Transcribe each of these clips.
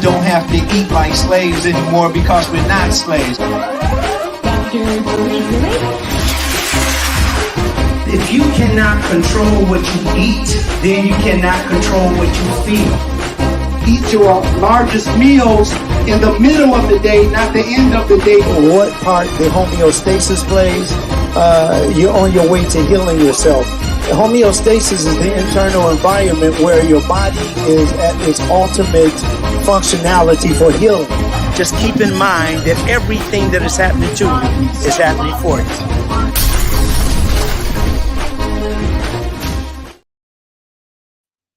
don't have to eat like slaves anymore because we're not slaves. If you cannot control what you eat, then you cannot control what you feel. Eat your largest meals in the middle of the day, not the end of the day. What part the homeostasis plays, you're on your way to healing yourself. The homeostasis is the internal environment where your body is at its ultimate functionality for healing. Just keep in mind that everything that is happening to you is happening for you.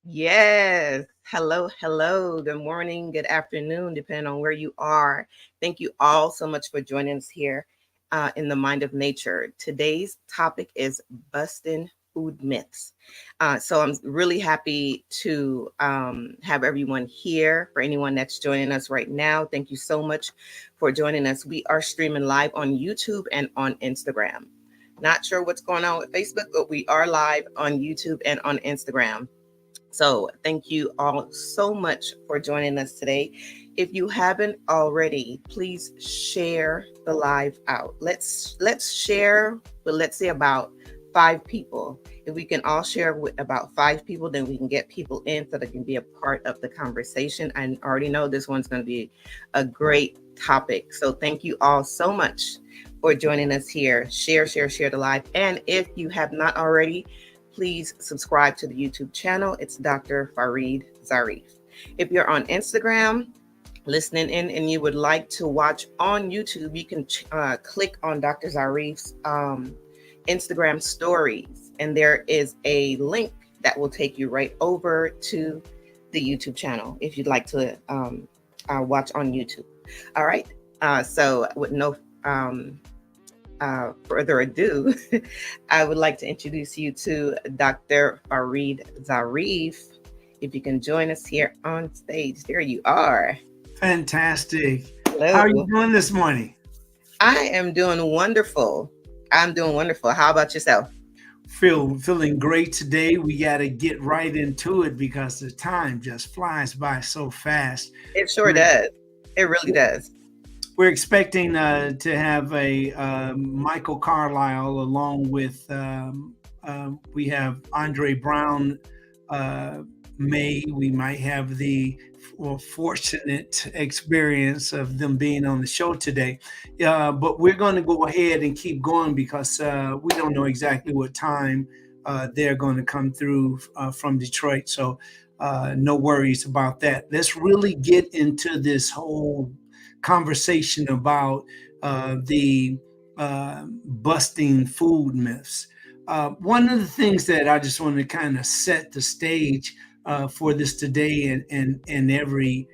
Yes. Hello. Good morning, good afternoon, depending on where you are. Thank you all so much for joining us here in the Mind of Nature. Today's topic is busting food myths. So I'm really happy to have everyone here. For anyone that's joining us right now, thank you so much for joining us. We are streaming live on YouTube and on Instagram. Not sure what's going on with Facebook, but we are live on YouTube and on Instagram. So thank you all so much for joining us today. If you haven't already, please share the live out. Let's share, but let's say about 5 people. If we can all share with about 5 people, then we can get people in so they can be a part of the conversation. I already know this one's going to be a great topic. So thank you all so much for joining us here. Share the live. And if you have not already, please subscribe to the YouTube channel. It's Dr. Farid Zarif. If you're on Instagram listening in and you would like to watch on YouTube, you can click on Dr. Zarif's Instagram stories, and there is a link that will take you right over to the YouTube channel if you'd like to watch on YouTube. All right. So with no further ado, I would like to introduce you to Dr. Farid Zarif. If you can join us here on stage. There you are. Fantastic. Hello. How are you doing this morning? I am doing wonderful. I'm doing wonderful. How about yourself? Feeling great today. We got to get right into it because the time just flies by so fast. It sure does. It really does. We're expecting to have a Michael Carlisle along with we have Andre Brown. We might have the fortunate experience of them being on the show today. But we're going to go ahead and keep going because we don't know exactly what time they're going to come through from Detroit. So no worries about that. Let's really get into this whole conversation about the busting food myths. One of the things that I just want to kind of set the stage for this today and every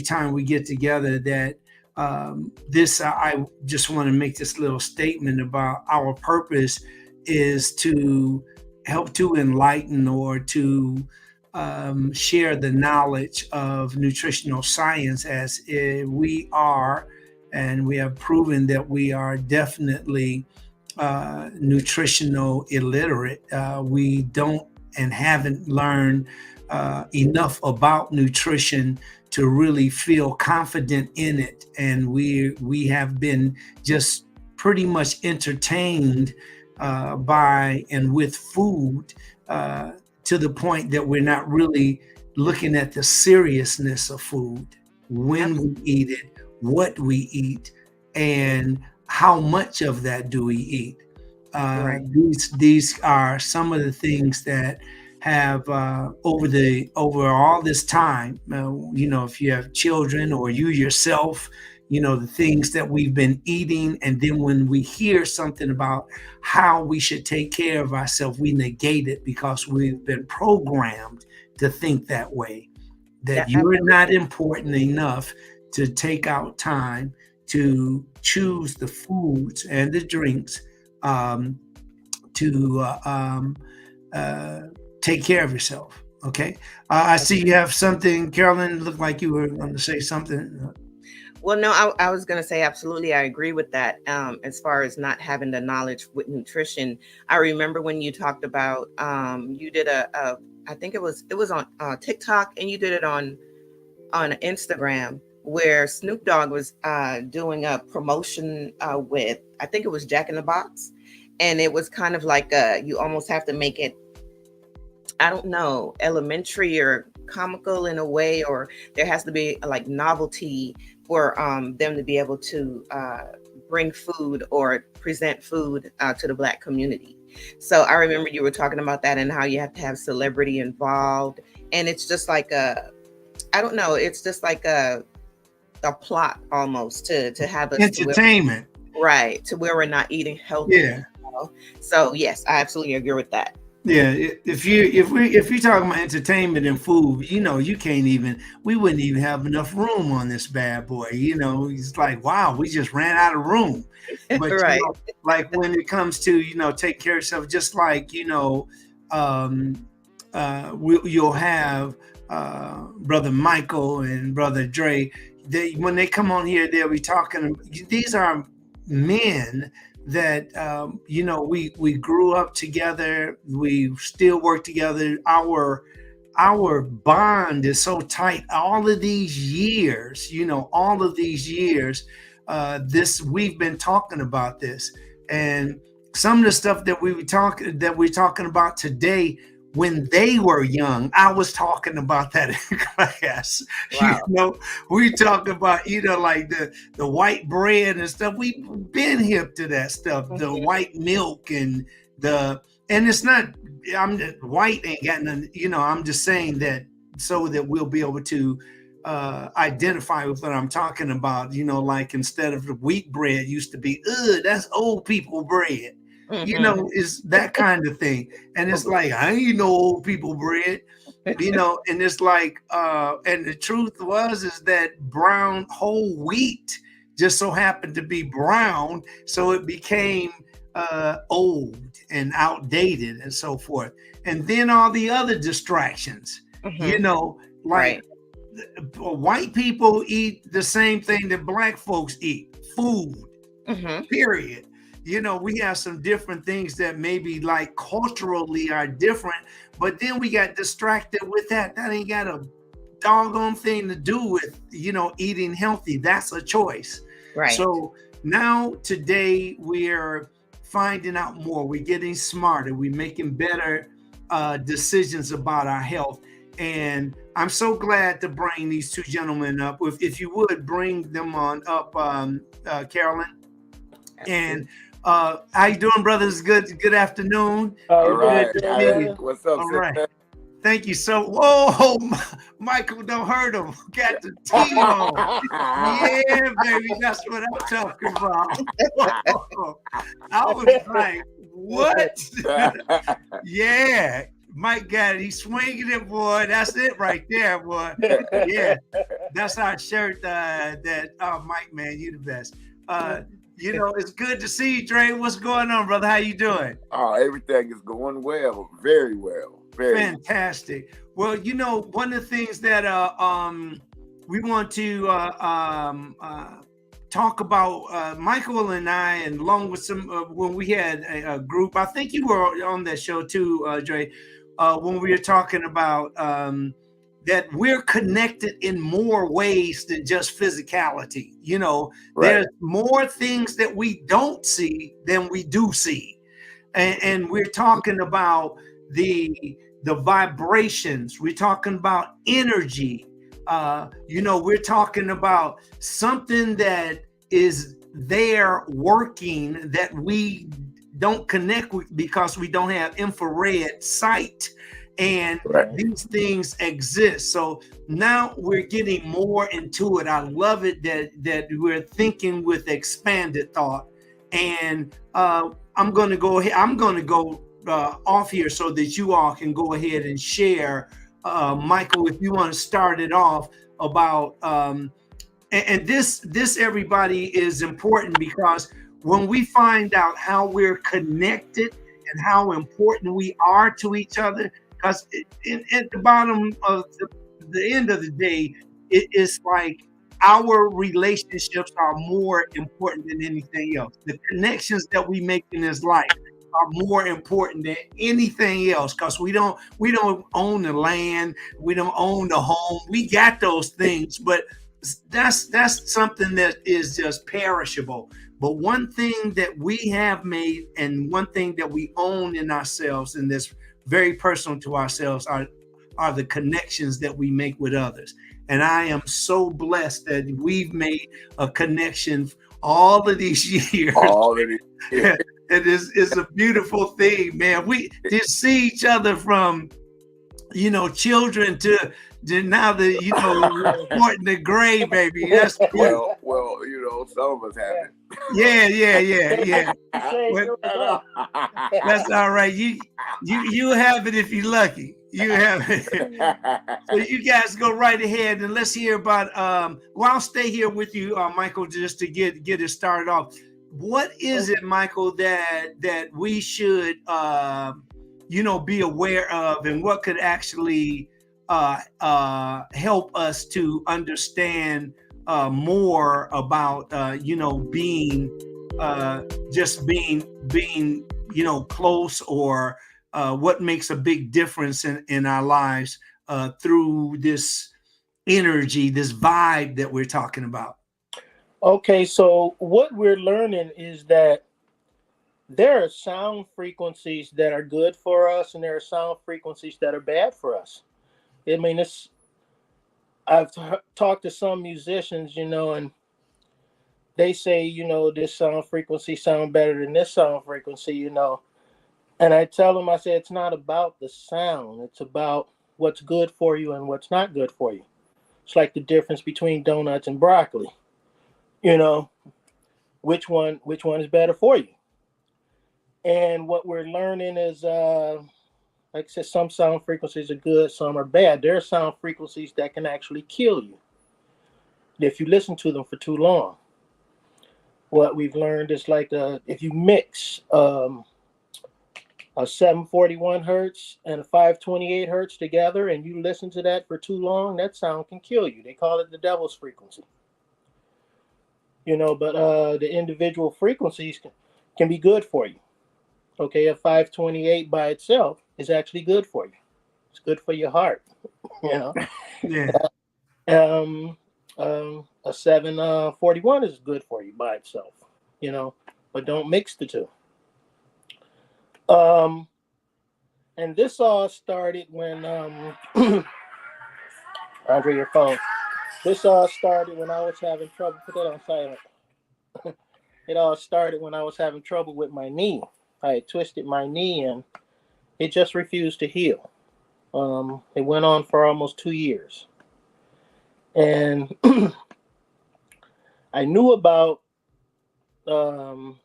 time we get together, that I just want to make this little statement about our purpose is to help to enlighten or to share the knowledge of nutritional science, as we are, and we have proven that we are definitely nutritional illiterate. We don't and haven't learned enough about nutrition to really feel confident in it, and we have been just pretty much entertained by and with food to the point that we're not really looking at the seriousness of food, when we eat it, what we eat, and how much of that do we eat. Right. These are some of the things that have over all this time, if you have children or you yourself, the things that we've been eating. And then when we hear something about how we should take care of ourselves, we negate it because we've been programmed to think that way, that you're not important enough to take out time to choose the foods and the drinks to take care of yourself. Okay. I see you have something, Carolyn. Looked like you were going to say something. Well, no, I was going to say absolutely. I agree with that. As far as not having the knowledge with nutrition, I remember when you talked about you did I think it was on TikTok, and you did it on on Instagram where Snoop Dogg was doing a promotion with, I think it was Jack in the Box. And it was kind of like you almost have to make it, I don't know, elementary or comical in a way, or there has to be like novelty for them to be able to bring food or present food to the Black community. So I remember you were talking about that and how you have to have celebrity involved. And it's just like I don't know, it's just like a plot almost to have us entertainment. Right. To where we're not eating healthy. Yeah. So yes, I absolutely agree with that. Yeah, if you're talking about entertainment and food, you can't even, we wouldn't even have enough room on this bad boy. It's like, wow, we just ran out of room. But Right. like when it comes to take care of yourself, just like you'll have Brother Michael and Brother Dre. When they come on here, they'll be talking. These are men that we grew up together, we still work together. Our bond is so tight. All of these years, we've been talking about this, and some of the stuff that we're talking about today. When they were young, I was talking about that in class. Wow. We talk about like the white bread and stuff. We've been hip to that stuff. Mm-hmm. The white milk and it's not. White ain't got nothing. I'm just saying that so that we'll be able to identify with what I'm talking about. Like instead of the wheat bread used to be, that's old people bread. Mm-hmm. It's that kind of thing. And it's like, I ain't no old people bread, and it's like, and the truth is that brown whole wheat just so happened to be brown. So it became old and outdated and so forth. And then all the other distractions, like white people eat the same thing that Black folks eat, food, period. We have some different things that maybe like culturally are different, but then we got distracted with that. That ain't got a doggone thing to do with, eating healthy. That's a choice. Right. So now today we're finding out more. We're getting smarter. We're making better decisions about our health. And I'm so glad to bring these two gentlemen up. If you would bring them on up, Carolyn. And how you doing, brothers? Good afternoon. All right. What's up, all right. Thank you. So, whoa, Michael, don't hurt him. Got the T on. Yeah, baby, that's what I'm talking about. I was like, what? Yeah, Mike got it. He's swinging it, boy. That's it right there, boy. Yeah, that's our shirt. Mike, man, you the best. It's good to see you, Dre. What's going on, brother? How you doing? Oh, everything is going well. Very well. Very fantastic. Well, one of the things that we want to talk about, Michael and I, and along with some when we had a group, I think you were on that show too, Dre, when we were talking about that we're connected in more ways than just physicality. There's more things that we don't see than we do see. And we're talking about the vibrations. We're talking about energy. We're talking about something that is there working that we don't connect with because we don't have infrared sight. And these things exist. So now we're getting more into it. I love it that we're thinking with expanded thought. And I'm going to go ahead. I'm going to go off here so that you all can go ahead and share. Michael, if you want to start it off about, and this everybody is important, because when we find out how we're connected and how important we are to each other, because at the bottom of the end of the day, it is like our relationships are more important than anything else. The connections that we make in this life are more important than anything else, because we don't own the land, we don't own the home. We got those things, but that's something that is just perishable. But one thing that we have made, and one thing that we own in ourselves, and that's very personal to ourselves, are the connections that we make with others. And I am so blessed that we've made a connection all of these years. All of it. Yeah. It's a beautiful thing, man. We just see each other from, children to now reporting the grade, baby. That's cool. Well, some of us haven't. Yeah. That's all right. You have it if you're lucky. You have it. So you guys go right ahead and let's hear about. I'll stay here with you, Michael, just to get it started off. What is it, Michael, that we should be aware of, and what could actually help us to understand more about being close, or what makes a big difference in our lives through this energy, this vibe that we're talking about? Okay, so what we're learning is that there are sound frequencies that are good for us, and there are sound frequencies that are bad for us. I mean, I've talked to some musicians, and they say, this sound frequency sound better than this sound frequency, and I tell them, I say, it's not about the sound. It's about what's good for you and what's not good for you. It's like the difference between donuts and broccoli. Which one is better for you? And what we're learning is, like I said, some sound frequencies are good, some are bad. There are sound frequencies that can actually kill you if you listen to them for too long. What we've learned is like if you mix a 741 hertz and a 528 hertz together, and you listen to that for too long, that sound can kill you. They call it the devil's frequency. But the individual frequencies can be good for you. Okay, a 528 by itself is actually good for you. It's good for your heart. Yeah. A 741 is good for you by itself. But don't mix the two. And this all started when Andre, your phone. This all started when I was having trouble. Put that on silent. It all started when I was having trouble with my knee. I had twisted my knee and it just refused to heal. It went on for almost 2 years. And I knew about some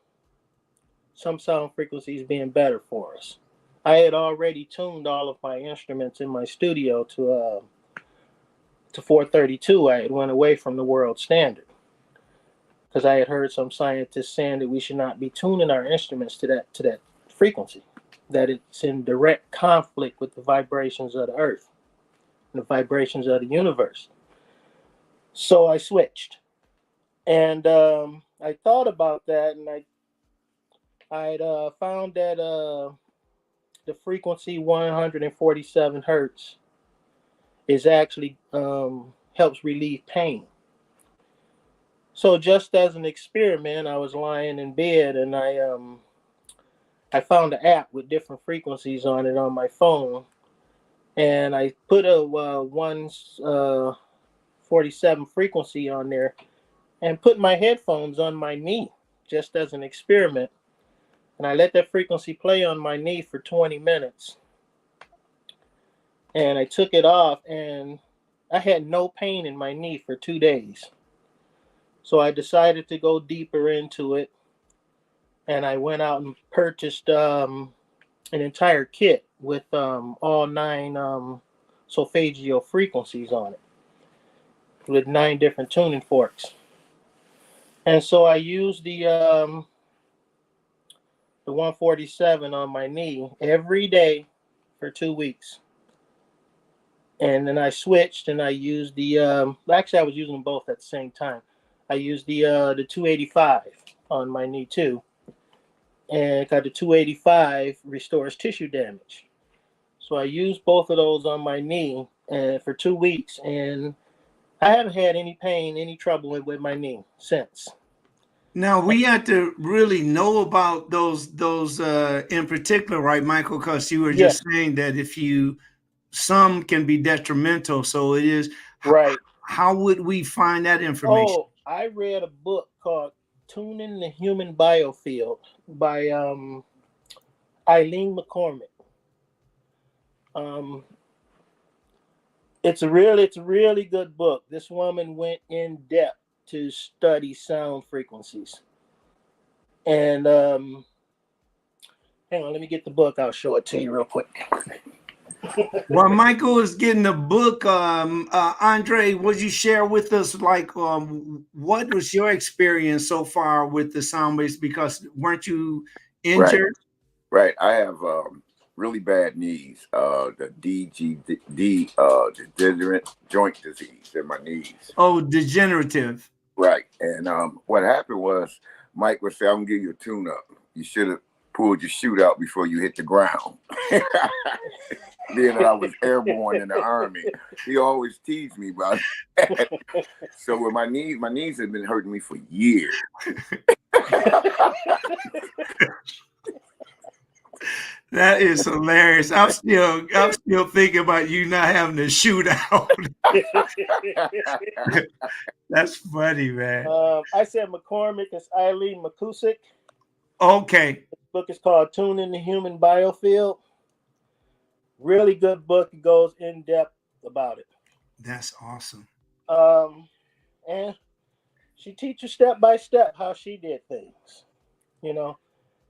sound frequencies being better for us. I had already tuned all of my instruments in my studio to 432. I had went away from the world standard because I had heard some scientists saying that we should not be tuning our instruments to that frequency, that it's in direct conflict with the vibrations of the earth and the vibrations of the universe. So I switched, and I thought about that, and I'd found that the frequency 147 hertz is actually helps relieve pain. So just as an experiment, I was lying in bed and I found an app with different frequencies on it on my phone, and I put a 147 frequency on there and put my headphones on my knee just as an experiment. And I let that frequency play on my knee for 20 minutes. And I took it off and I had no pain in my knee for 2 days. So I decided to go deeper into it. And I went out and purchased an entire kit with all 9 solfeggio frequencies on it, with 9 different tuning forks. And so I used the 147 on my knee every day for 2 weeks. And then I switched and I used the, actually I was using them both at the same time. I used the 285 on my knee too. and got the 285 restores tissue damage. So I used both of those on my knee and for 2 weeks, and I haven't had any pain, any trouble with my knee since. Now we have to really know about those in particular, right, Michael? Because you were just saying that some can be detrimental. So it is right. How would we find that information? Oh, I read a book called "Tuning the Human Biofield" by Eileen McCormick. It's a really good book. This woman went in depth to study sound frequencies. And hang on, let me get the book. I'll show it to you real quick. While Michael is getting the book, Andre, would you share with us, like, what was your experience so far with the sound waves? Because weren't you injured? Right. I have really bad knees. The degenerate joint disease in my knees. Oh, degenerative. Right. And what happened was, Mike would say, "I'm gonna give you a tune-up. You should have pulled your chute out before you hit the ground." Being that I was airborne in the Army, he always teased me about that. So with my knees have been hurting me for years. That is hilarious. I'm still thinking about you not having to shoot out. That's funny, man. I said McCormick is Eileen McCusick. Okay. The book is called "Tuning the Human Biofield." Really good book. It goes in depth about it. That's awesome. And she teaches step by step how she did things,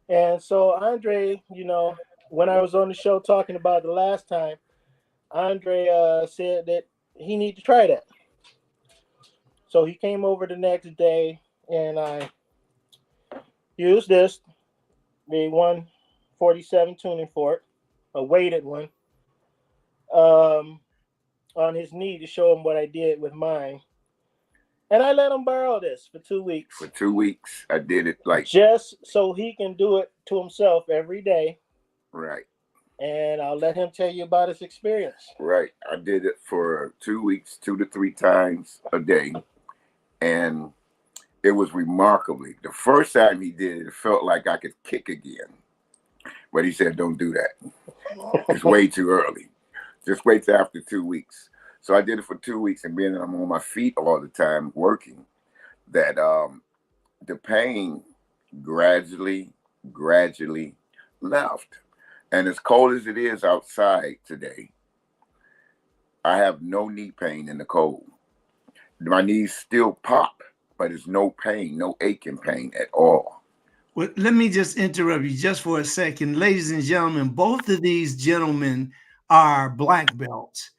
And so Andre, when I was on the show talking about the last time, Andre said that he needed to try that. So he came over the next day, and I used the 147 tuning fork, a weighted one, on his knee to show him what I did with mine. And I let him borrow this for 2 weeks. For 2 weeks, I did it just so he can do it to himself every day. Right. And I'll let him tell you about his experience. Right. I did it for 2 weeks, 2 to 3 times a day. And it was remarkably. The first time he did it, it felt like I could kick again. But he said, "Don't do that. It's way too early. Just wait till after 2 weeks." So I did it for 2 weeks, and being that I'm on my feet all the time working, that the pain gradually left. And as cold as it is outside today, I have no knee pain in the cold. My knees still pop, but it's no pain, no aching pain at all. Well, let me just interrupt you just for a second. Ladies and gentlemen, both of these gentlemen are black belts.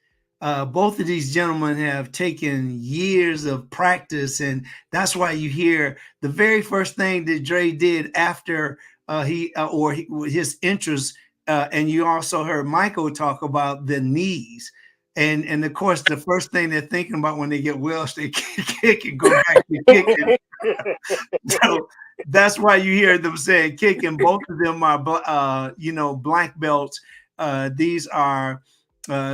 Both of these gentlemen have taken years of practice, and that's why you hear the very first thing that Dre did after his interest, and you also heard Michael talk about the knees. And of course, the first thing they're thinking about when they get well, they kick and go back to kicking. So that's why you hear them saying kicking. Both of them are, black belts. These are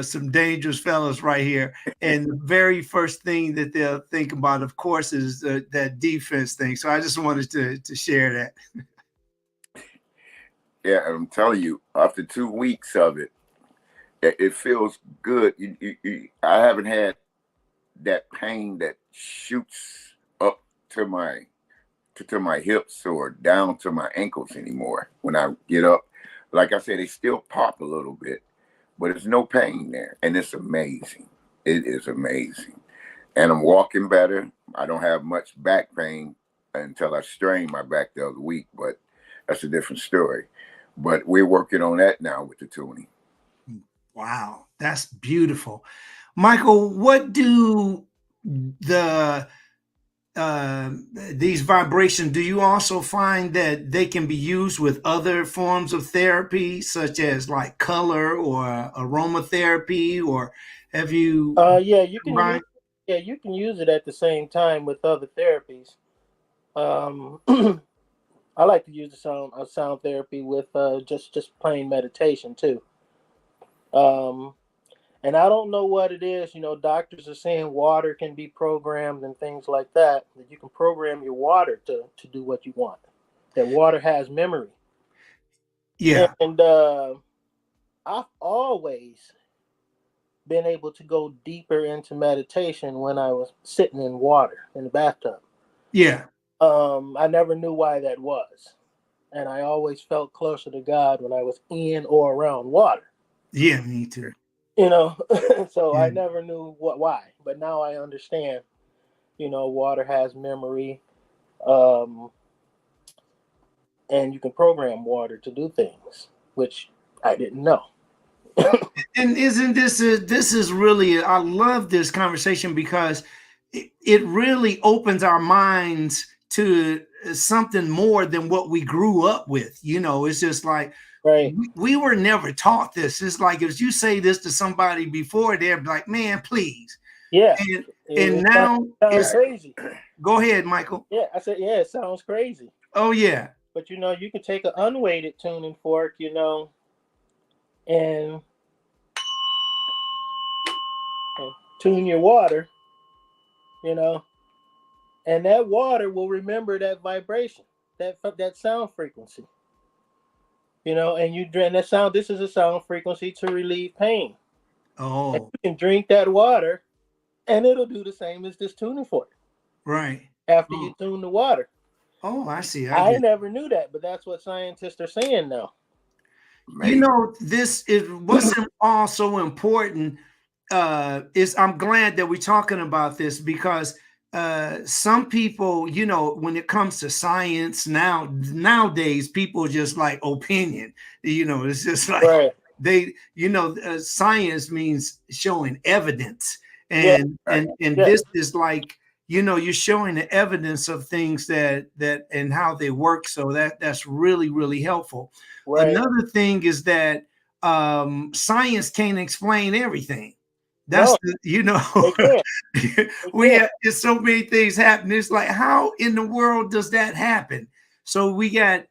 some dangerous fellas right here. And the very first thing that they'll think about, of course, is that defense thing. So I just wanted to share that. Yeah, I'm telling you, after 2 weeks of it, it feels good. I haven't had that pain that shoots up to my hips or down to my ankles anymore when I get up. Like I said, they still pop a little bit, but there's no pain there. And it's amazing. It is amazing. And I'm walking better. I don't have much back pain until I strained my back the other week, but that's a different story. But we're working on that now with the tuning. Wow, that's beautiful. Michael, what do these vibrations, do you also find that they can be used with other forms of therapy, such as like color or aromatherapy, or have you? You can use it at the same time with other therapies. I like to use the sound therapy with just plain meditation too. Um, and I don't know what it is. You know, doctors are saying water can be programmed and things like that. That you can program your water to do what you want. That water has memory. Yeah. And I've always been able to go deeper into meditation when I was sitting in water in the bathtub. Yeah. I never knew why that was. And I always felt closer to God when I was in or around water. Yeah, me too. You know, so Yeah. I never knew why. But now I understand, you know, water has memory. Um, and you can program water to do things, which I didn't know. And isn't this is really, I love this conversation because it really opens our minds to something more than what we grew up with. You know, it's just like Right. we were never taught this. It's like if you say this to somebody before, they're like, man, please. Yeah. And now sounds it's, crazy. go ahead, Michael. Yeah, I said, yeah, it sounds crazy. Oh yeah. But you know, you can take an unweighted tuning fork, you know, and tune your water, you know, and that water will remember that vibration, that sound frequency, you know, and you drink that sound. This is a sound frequency to relieve pain. Oh, and you can drink that water, and it'll do the same as this tuning fork right. after you tune the water. Oh, I see. I never knew that, but that's what scientists are saying now. You know, this is what's also important. Is I'm glad that we're talking about this because some people, you know, when it comes to science nowadays, people just like opinion. You know, it's just like Right. they, you know, science means showing evidence, and this is like, you know, you're showing the evidence of things that and how they work. So that's really helpful. Right. Another thing is that science can't explain everything. That's you know, we have just so many things happen. It's like, how in the world does that happen? So we got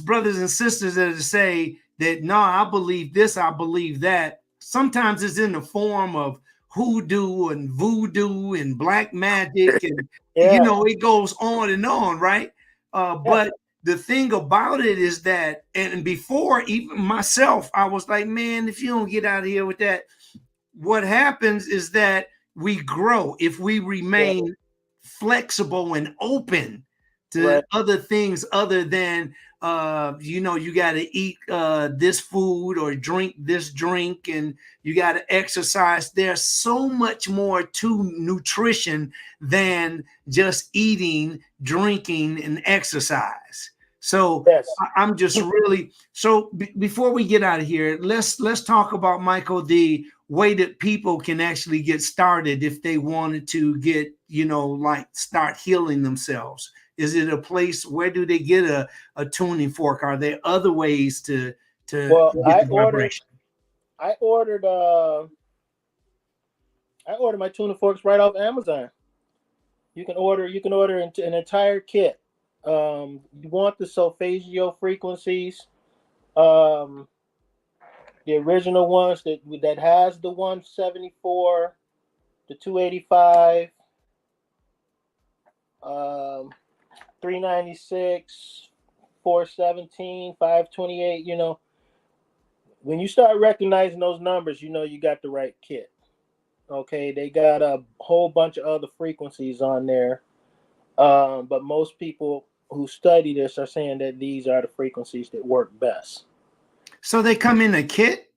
brothers and sisters that say that no, I believe this, I believe that. Sometimes it's in the form of hoodoo and voodoo and black magic, and you know, it goes on, right? But the thing about it is that, and before even myself, I was like, man, if you don't get out of here with that, what happens is that we grow if we remain flexible and open to other things other than you know, you got to eat this food or drink this drink, and you got to exercise. There's so much more to nutrition than just eating, drinking, and exercise. So I'm just really before we get out of here, let's talk about, Michael, the way that people can actually get started if they wanted to get, you know, like start healing themselves. Is it a place? Where do they get a tuning fork? Are there other ways to get the vibration? I ordered my tuning forks right off Amazon. You can order an entire kit. You want the solfeggio frequencies, the original ones that has the 174, the 285, 396, 417, 528. You know, when you start recognizing those numbers, you know you got the right kit. Okay, they got a whole bunch of other frequencies on there, but most people who study this are saying that these are the frequencies that work best. So they come in a kit?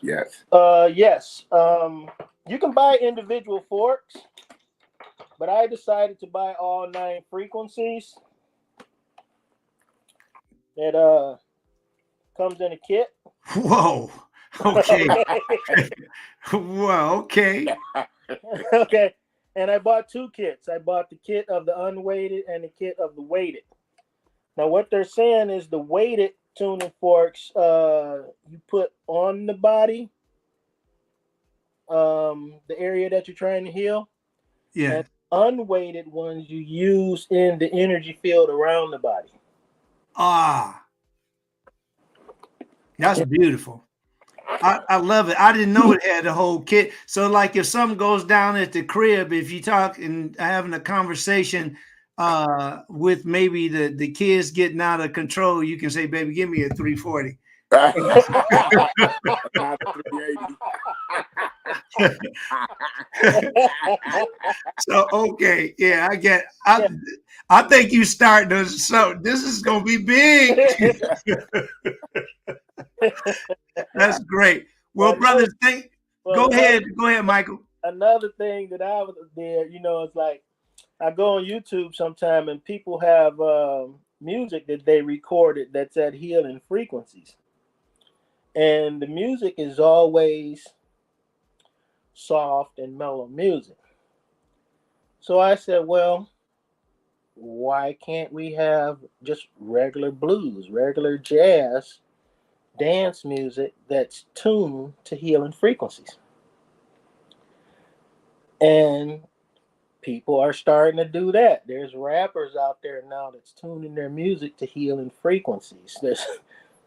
Yes. Yes. You can buy individual forks, but I decided to buy all 9 frequencies that comes in a kit. Whoa. Okay. Well, okay. Okay. And I bought 2 kits. I bought the kit of the unweighted and the kit of the weighted. Now, what they're saying is the weighted tuning forks you put on the body, the area that you're trying to heal. Yeah. And unweighted ones you use in the energy field around the body. Ah, that's beautiful. I love it. I didn't know it had a whole kit. So like if something goes down at the crib, if you talk and having a conversation with maybe the kids getting out of control, you can say, baby, give me a 340. So okay, yeah, I think you start this. So this is gonna be big. That's great. Well, brothers, go ahead, Michael. Another thing that I was there, it's like I go on YouTube sometime and people have music that they recorded that's at healing frequencies, and the music is always soft and mellow music. So I said, well, why can't we have just regular blues, regular jazz, dance music that's tuned to healing frequencies? And people are starting to do that. There's rappers out there now that's tuning their music to healing frequencies. There's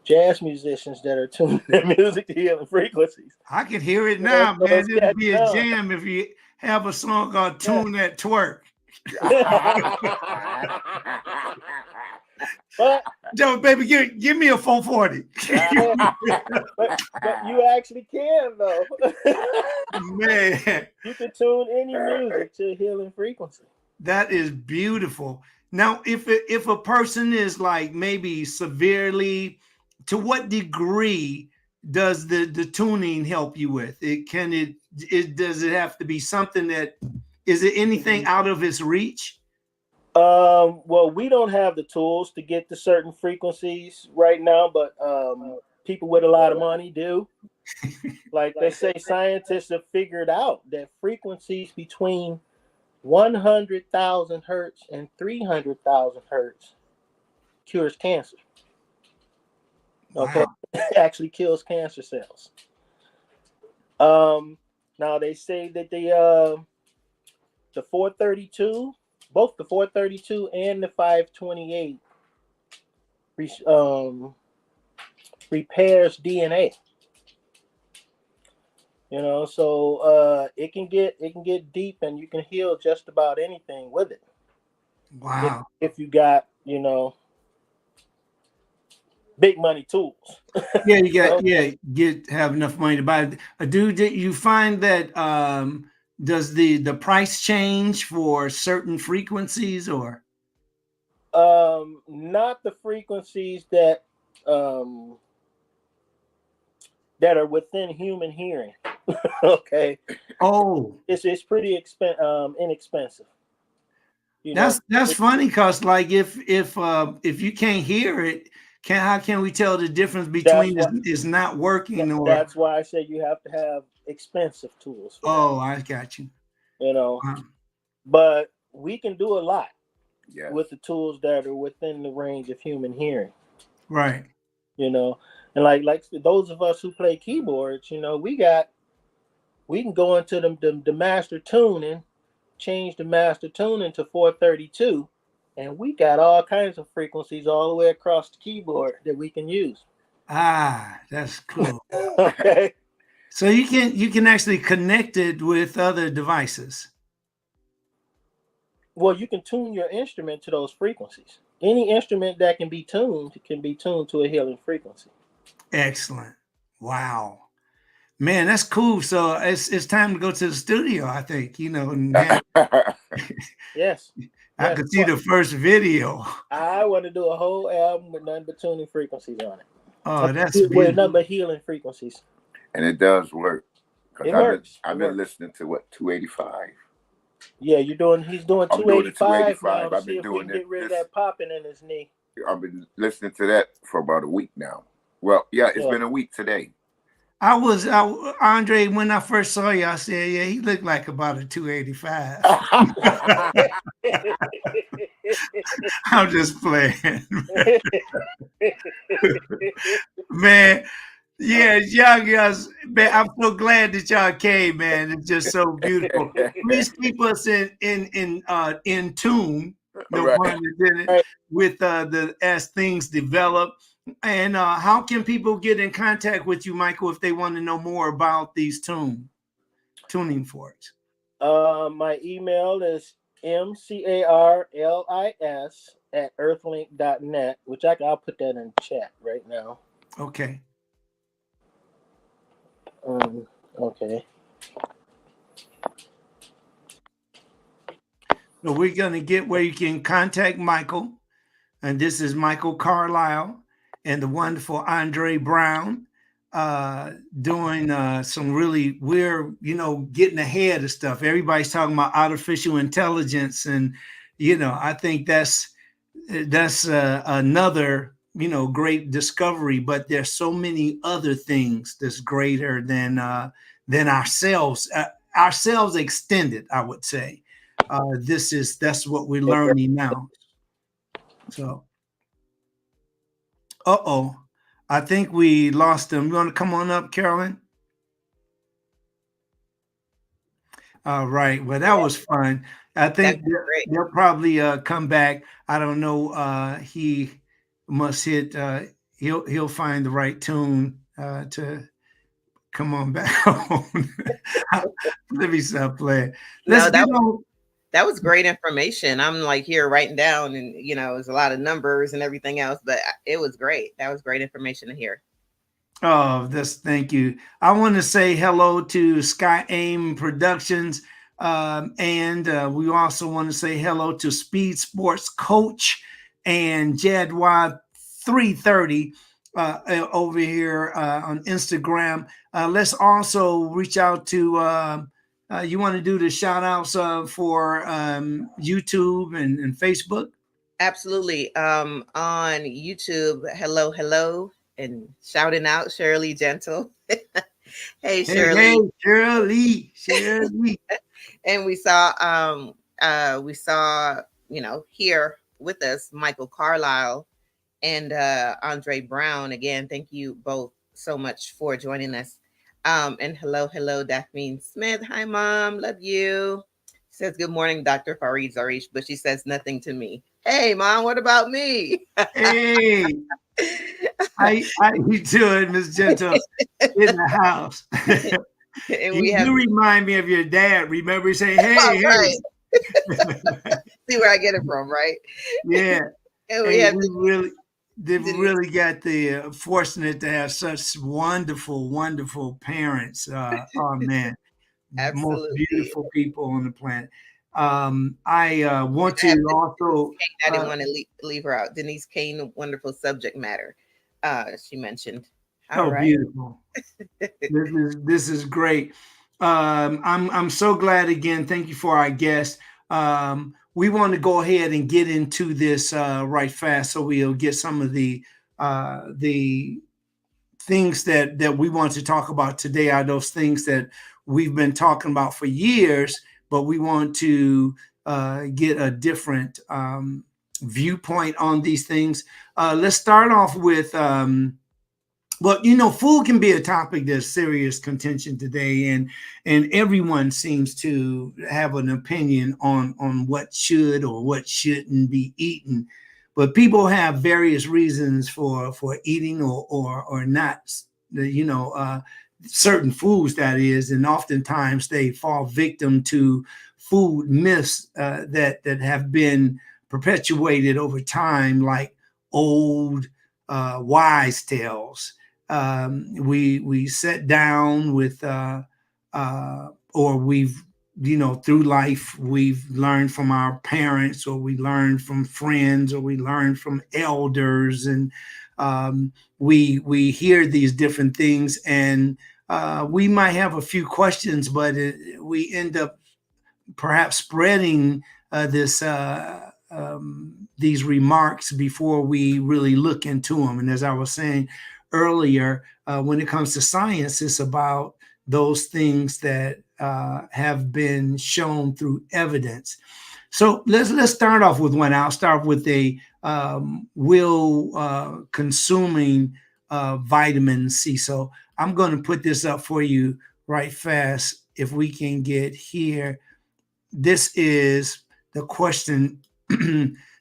jazz musicians that are tuning their music to healing frequencies. I can hear it now, man. It'll be a jam if you have a song called Tune That Twerk. But Joe, baby, give me a 440. but you actually can, though. Man, You can tune any music to a healing frequency. that is beautiful. Now, if a person is like maybe severely, to what degree does the tuning help you with it? Does it have to be something that, is it anything out of its reach? Well, we don't have the tools to get to certain frequencies right now, but people with a lot of money do. Like they say, scientists have figured out that frequencies between 100,000 hertz and 300,000 hertz cures cancer. Okay, Wow. actually kills cancer cells. Now they say that the 432, both the 432 and the 528, repairs DNA. So it can get deep, and you can heal just about anything with it. Wow. If you got big money tools. Yeah, you got have enough money to buy it. Did you find that does the price change for certain frequencies or? Not the frequencies that are within human hearing. Okay. Oh, It's pretty inexpensive. that's funny because like if you can't hear it, how can we tell the difference between it's not working or? That's why I said you have to have expensive tools. I got you. But we can do a lot with the tools that are within the range of human hearing. Right. And like those of us who play keyboards, we can go into the master tuning, change the master tuning to 432, and we got all kinds of frequencies all the way across the keyboard that we can use. That's cool. Okay. So you can actually connect it with other devices. Well, you can tune your instrument to those frequencies. Any instrument that can be tuned to a healing frequency. Excellent. Wow. Man, that's cool. So it's time to go to the studio, I think, and yes. I could see the first video. I want to do a whole album with nothing but tuning frequencies on it. Oh, that's with beautiful. nothing but healing frequencies. And it does work. It works. I've been listening to 285. Yeah, he's doing 285 now. I've been doing get rid of that popping in his knee. I've been listening to that for about a week now. Well, it's been a week today. Andre, when I first saw you, I said, yeah, he looked like about a 285. I'm just playing. Man, yeah, y'all guys, man, I'm so glad that y'all came, man. It's just so beautiful. Please keep us in tune no Right. pun intended, Right. with as things develop. And how can people get in contact with you, Michael, if they want to know more about these tuning forks? My email is mcarlis@earthlink.net, which I'll put that in chat right now. Okay. Okay. So we're going to get where you can contact Michael. And this is Michael Carlisle and the wonderful Andre Brown doing some really, we're, getting ahead of stuff. Everybody's talking about artificial intelligence. And, I think that's another, great discovery, but there's so many other things that's greater than ourselves extended, I would say. That's what we're learning now. So, I think we lost them. You want to come on up, Carolyn? All right. Well, that was fun. I think they'll probably come back. I don't know. He must hit. He'll find the right tune to come on back home. Let me stop playing. Let's get on. That was great information. I'm like here writing down, and there's a lot of numbers and everything else, but it was great. That was great information to hear. Oh, thank you. I want to say hello to Sky Aim Productions, and we also want to say hello to Speed Sports Coach and Jadwa 330 over here on Instagram. Let's also reach out to. You want to do the shout outs for YouTube and Facebook? Absolutely. On YouTube, hello, and shouting out Shirley Gentle. Hey, Shirley. Hey, Shirley. And we saw, here with us, Michael Carlisle and Andre Brown. Again, thank you both so much for joining us. And hello, Daphne Smith. Hi, Mom. Love you. She says, good morning, Dr. Farid Zarish, but she says nothing to me. Hey, Mom, what about me? Hey. How you doing, Miss Gentle? In the house. And you remind me of your dad. Remember saying, hey, right. See where I get it from, right? Yeah. And they've really got the fortunate to have such wonderful parents. Oh man, absolutely. Most beautiful people on the planet. I want to also. I didn't want to leave her out. Denise Kane, wonderful subject matter. She mentioned. All right. Beautiful. This is great. I'm so glad again. Thank you for our guest. We want to go ahead and get into this right fast, so we'll get some of the things that we want to talk about today are those things that we've been talking about for years, but we want to get a different viewpoint on these things. Let's start off with, food can be a topic that's serious contention today, and everyone seems to have an opinion on what should or what shouldn't be eaten. But people have various reasons for eating or not, certain foods, that is, and oftentimes they fall victim to food myths that have been perpetuated over time, like old wise tales. We sat down with, or we've, through life, we've learned from our parents, or we learned from friends, or we learned from elders, and we hear these different things, and we might have a few questions, but we end up perhaps spreading these remarks before we really look into them. And as I was saying earlier, when it comes to science, it's about those things that have been shown through evidence. So let's start off with one. I'll start with a consuming vitamin C. So I'm going to put this up for you right fast. If we can get here, this is the question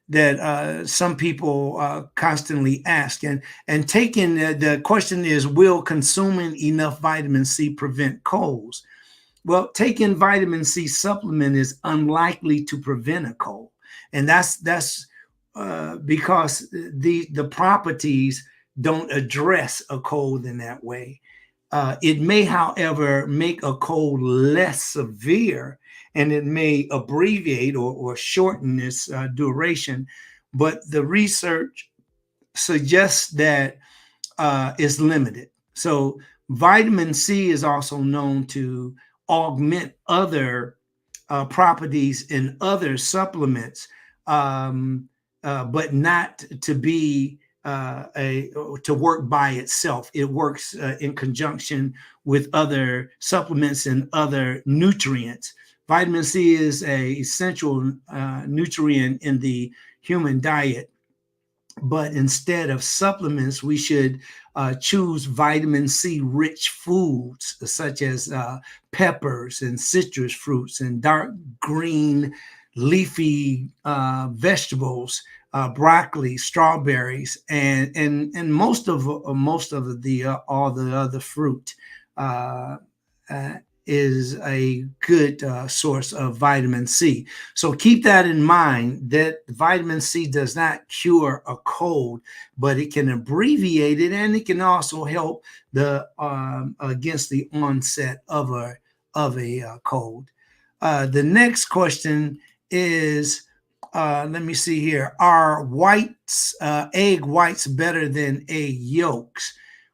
that some people constantly ask. And taking the question is, will consuming enough vitamin C prevent colds? Well, taking vitamin C supplement is unlikely to prevent a cold, and that's because the properties don't address a cold in that way. It may, however, make a cold less severe, and it may abbreviate or shorten its duration. But the research suggests that it's limited. So vitamin C is also known to augment other properties in other supplements, but not to be to work by itself. It works in conjunction with other supplements and other nutrients. Vitamin C is an essential nutrient in the human diet, but instead of supplements, we should choose vitamin C rich foods such as peppers and citrus fruits and dark green leafy vegetables, broccoli, strawberries, and most of the all the other fruit is a good source of vitamin C. So keep that in mind, that vitamin C does not cure a cold, but it can abbreviate it, and it can also help the against the onset of a cold. The next question is, let me see here. Are egg whites better than egg yolks?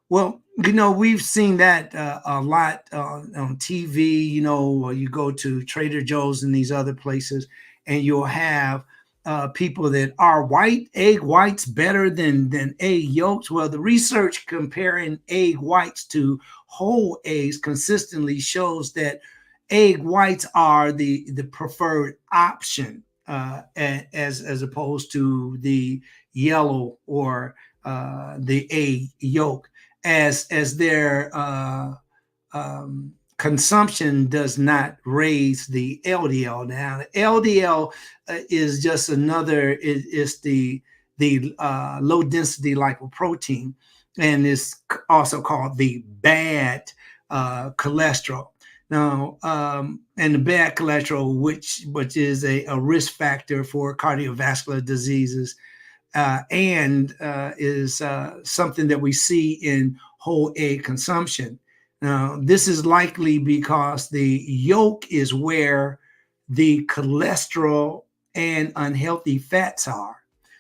Well, we've seen that a lot on TV. You go to Trader Joe's and these other places, and you'll have people that are egg whites better than egg yolks. Well, the research comparing egg whites to whole eggs consistently shows that egg whites are the preferred option as opposed to the yellow or the egg yolk, as their consumption does not raise the LDL. Now, the LDL is just another, it's the low density lipoprotein, and it's also called the bad cholesterol. Now, and the bad cholesterol, which is a risk factor for cardiovascular diseases, and is something that we see in whole egg consumption. Now, this is likely because the yolk is where the cholesterol and unhealthy fats are.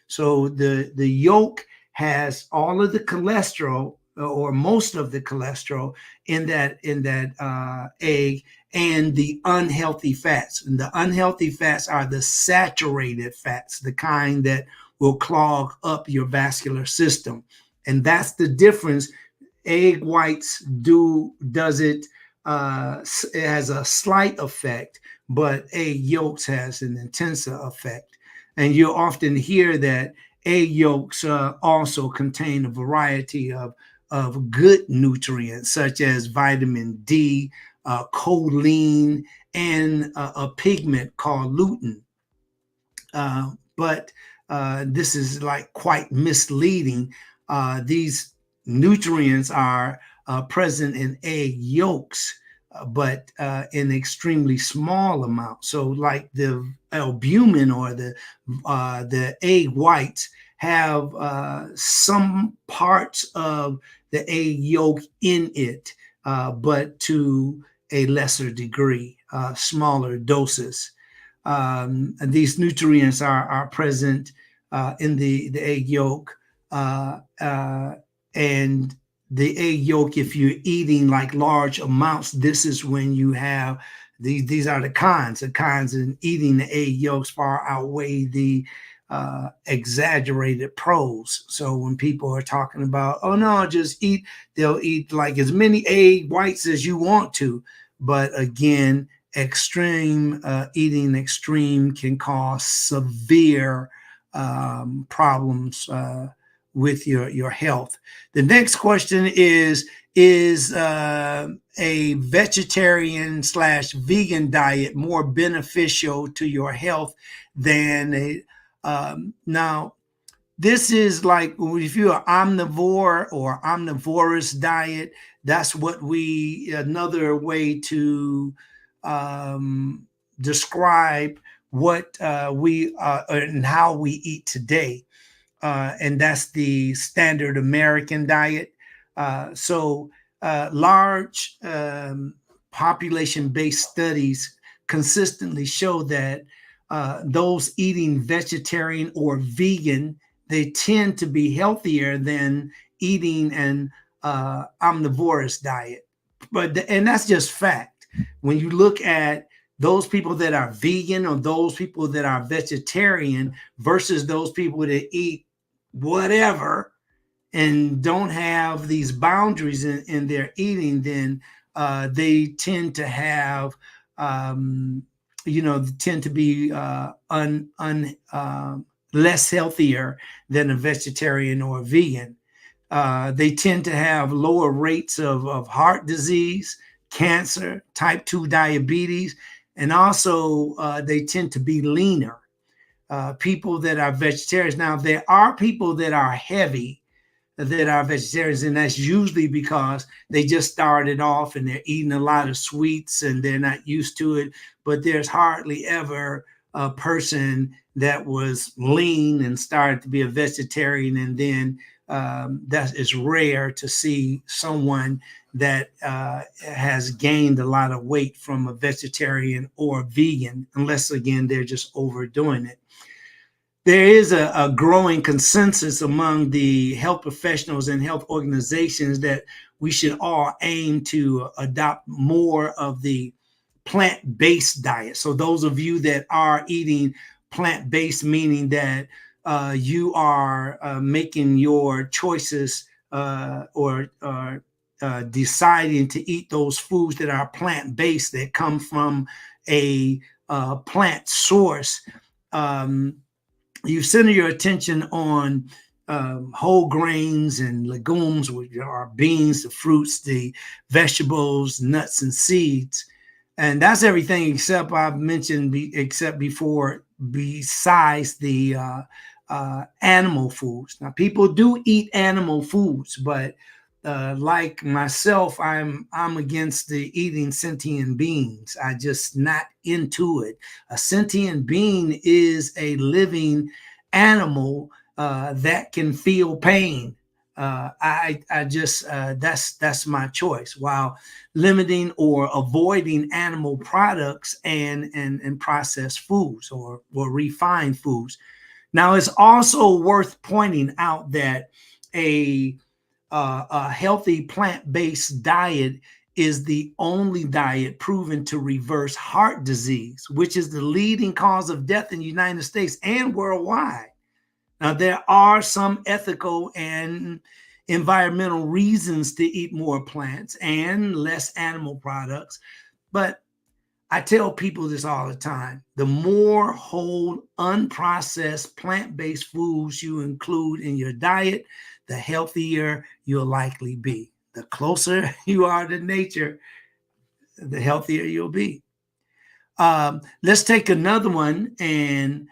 So the yolk has all of the cholesterol, or most of the cholesterol, in that egg, and the unhealthy fats. And the unhealthy fats are the saturated fats, the kind that will clog up your vascular system. And that's the difference. Egg whites it has a slight effect, but egg yolks has an intenser effect. And you'll often hear that egg yolks also contain a variety of good nutrients, such as vitamin D, choline, and a pigment called lutein. But this is quite misleading. These nutrients are present in egg yolks, but in extremely small amounts. So like the albumin or the egg whites have some parts of the egg yolk in it, but to a lesser degree, smaller doses. And these nutrients are present in the egg yolk, and the egg yolk, if you're eating large amounts, this is when you have these are the cons. The cons in eating the egg yolks far outweigh the exaggerated pros. So when people are talking about, oh no, just eat, they'll eat as many egg whites as you want to. But again, eating extreme can cause severe problems with your health. The next question is a vegetarian/vegan diet more beneficial to your health than Now, this is like if you're omnivore or omnivorous diet, that's what another way to describe what we and how we eat today. And that's the standard American diet. Large population-based studies consistently show that those eating vegetarian or vegan, they tend to be healthier than eating an omnivorous diet. And that's just fact. When you look at those people that are vegan or those people that are vegetarian versus those people that eat whatever and don't have these boundaries in their eating, then they tend to have tend to be less healthier than a vegetarian or a vegan. They tend to have lower rates of heart disease, cancer, type 2 diabetes, and also they tend to be leaner. People that are vegetarians. Now, there are people that are heavy that are vegetarians, and that's usually because they just started off and they're eating a lot of sweets and they're not used to it. But there's hardly ever a person that was lean and started to be a vegetarian, and then that is rare to see someone that has gained a lot of weight from a vegetarian or vegan, unless again they're just overdoing it. There is a growing consensus among the health professionals and health organizations that we should all aim to adopt more of the plant-based diet. So those of you that are eating plant-based, meaning that you are making your choices or deciding to eat those foods that are plant-based, that come from a plant source. You center your attention on whole grains and legumes, which are beans, the fruits, the vegetables, nuts, and seeds. And that's everything except I've mentioned, except before, besides the animal foods. Now, people do eat animal foods, but like myself, I'm against the eating sentient beings. I just not into it. A sentient being is a living animal that can feel pain. That's my choice. While limiting or avoiding animal products and processed foods or refined foods. Now, it's also worth pointing out that a healthy plant-based diet is the only diet proven to reverse heart disease, which is the leading cause of death in the United States and worldwide. Now, there are some ethical and environmental reasons to eat more plants and less animal products, but I tell people this all the time. The more whole, unprocessed, plant-based foods you include in your diet, the healthier you'll likely be. The closer you are to nature, the healthier you'll be. Let's take another one. And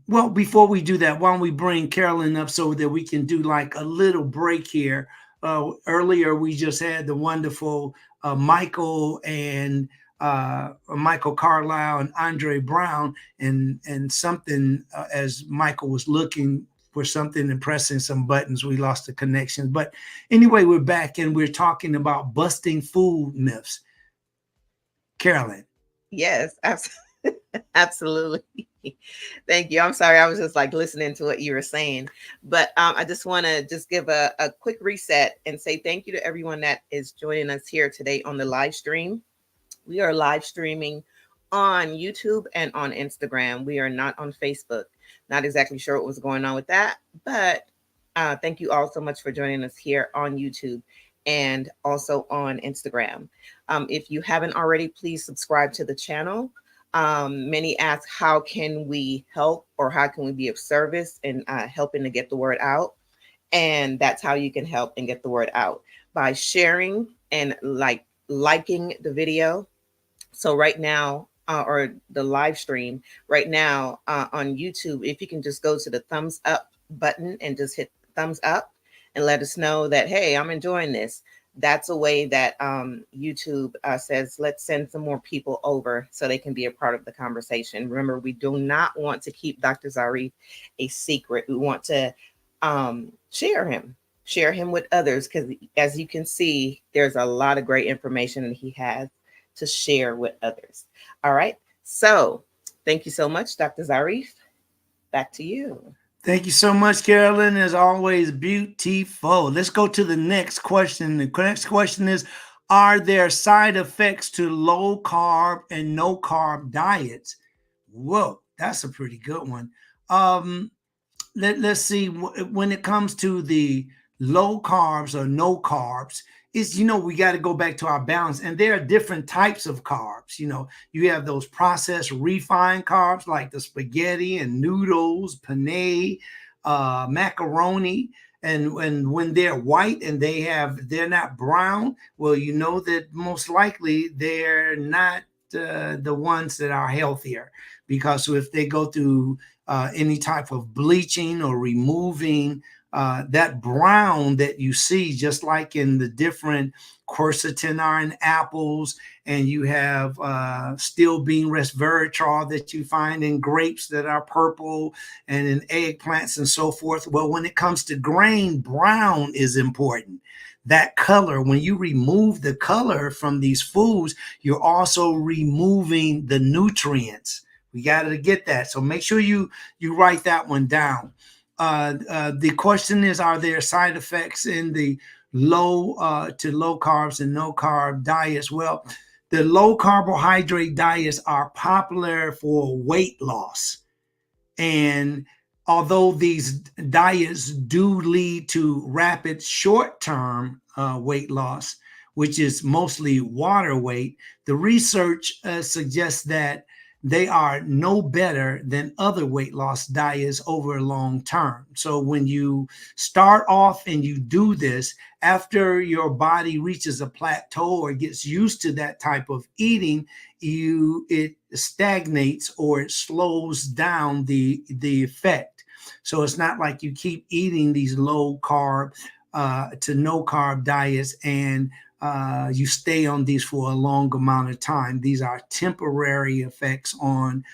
well, before we do that, why don't we bring Carolyn up so that we can do like a little break here. Earlier, we just had the wonderful Michael Carlisle and Andre Brown, and something as Michael was looking for something and pressing some buttons, we lost the connection. But anyway, we're back and we're talking about busting food myths. Carolyn. Yes, absolutely. Thank you. I'm sorry. I was just like listening to what you were saying, but I just want to just give a quick reset and say thank you to everyone that is joining us here today on the live stream. We are live streaming on YouTube and on Instagram. We are not on Facebook. Not exactly sure what was going on with that, but thank you all so much for joining us here on YouTube and also on Instagram. If you haven't already, please subscribe to the channel. Many ask, how can we help or how can we be of service in helping to get the word out? And that's how you can help and get the word out, by sharing and liking the video. So right now, or the live stream right now on YouTube, if you can just go to the thumbs up button and just hit thumbs up and let us know that, hey, I'm enjoying this. That's a way that YouTube says, let's send some more people over so they can be a part of the conversation. Remember, we do not want to keep Dr. Zarif a secret. We want to share him with others, because as you can see, there's a lot of great information that he has to share with others. All right. So thank you so much, Dr. Zarif. Back to you. Thank you so much, Carolyn. As always, beautiful. Let's go to the next question. The next question is, are there side effects to low carb and no carb diets? Whoa, that's a pretty good one. Let's see. When it comes to the low carbs or no carbs, is, we got to go back to our balance. And there are different types of carbs. You have those processed refined carbs like the spaghetti and noodles, penne, macaroni. And when they're white and they're not brown, well, that most likely they're not the ones that are healthier, because if they go through any type of bleaching or removing that brown that you see, just like in the different quercetin are in apples, and you have steel bean resveratrol that you find in grapes that are purple, and in eggplants and so forth. Well, when it comes to grain, brown is important. That color, when you remove the color from these foods, you're also removing the nutrients. We got to get that. So make sure you write that one down. The question is, are there side effects in the low carbs and no carb diets? Well, the low carbohydrate diets are popular for weight loss. And although these diets do lead to rapid short-term weight loss, which is mostly water weight, the research suggests that they are no better than other weight loss diets over long term. So when you start off and you do this, after your body reaches a plateau or gets used to that type of eating, it stagnates or it slows down the effect. So it's not like you keep eating these low carb to no carb diets and you stay on these for a long amount of time. These are temporary effects on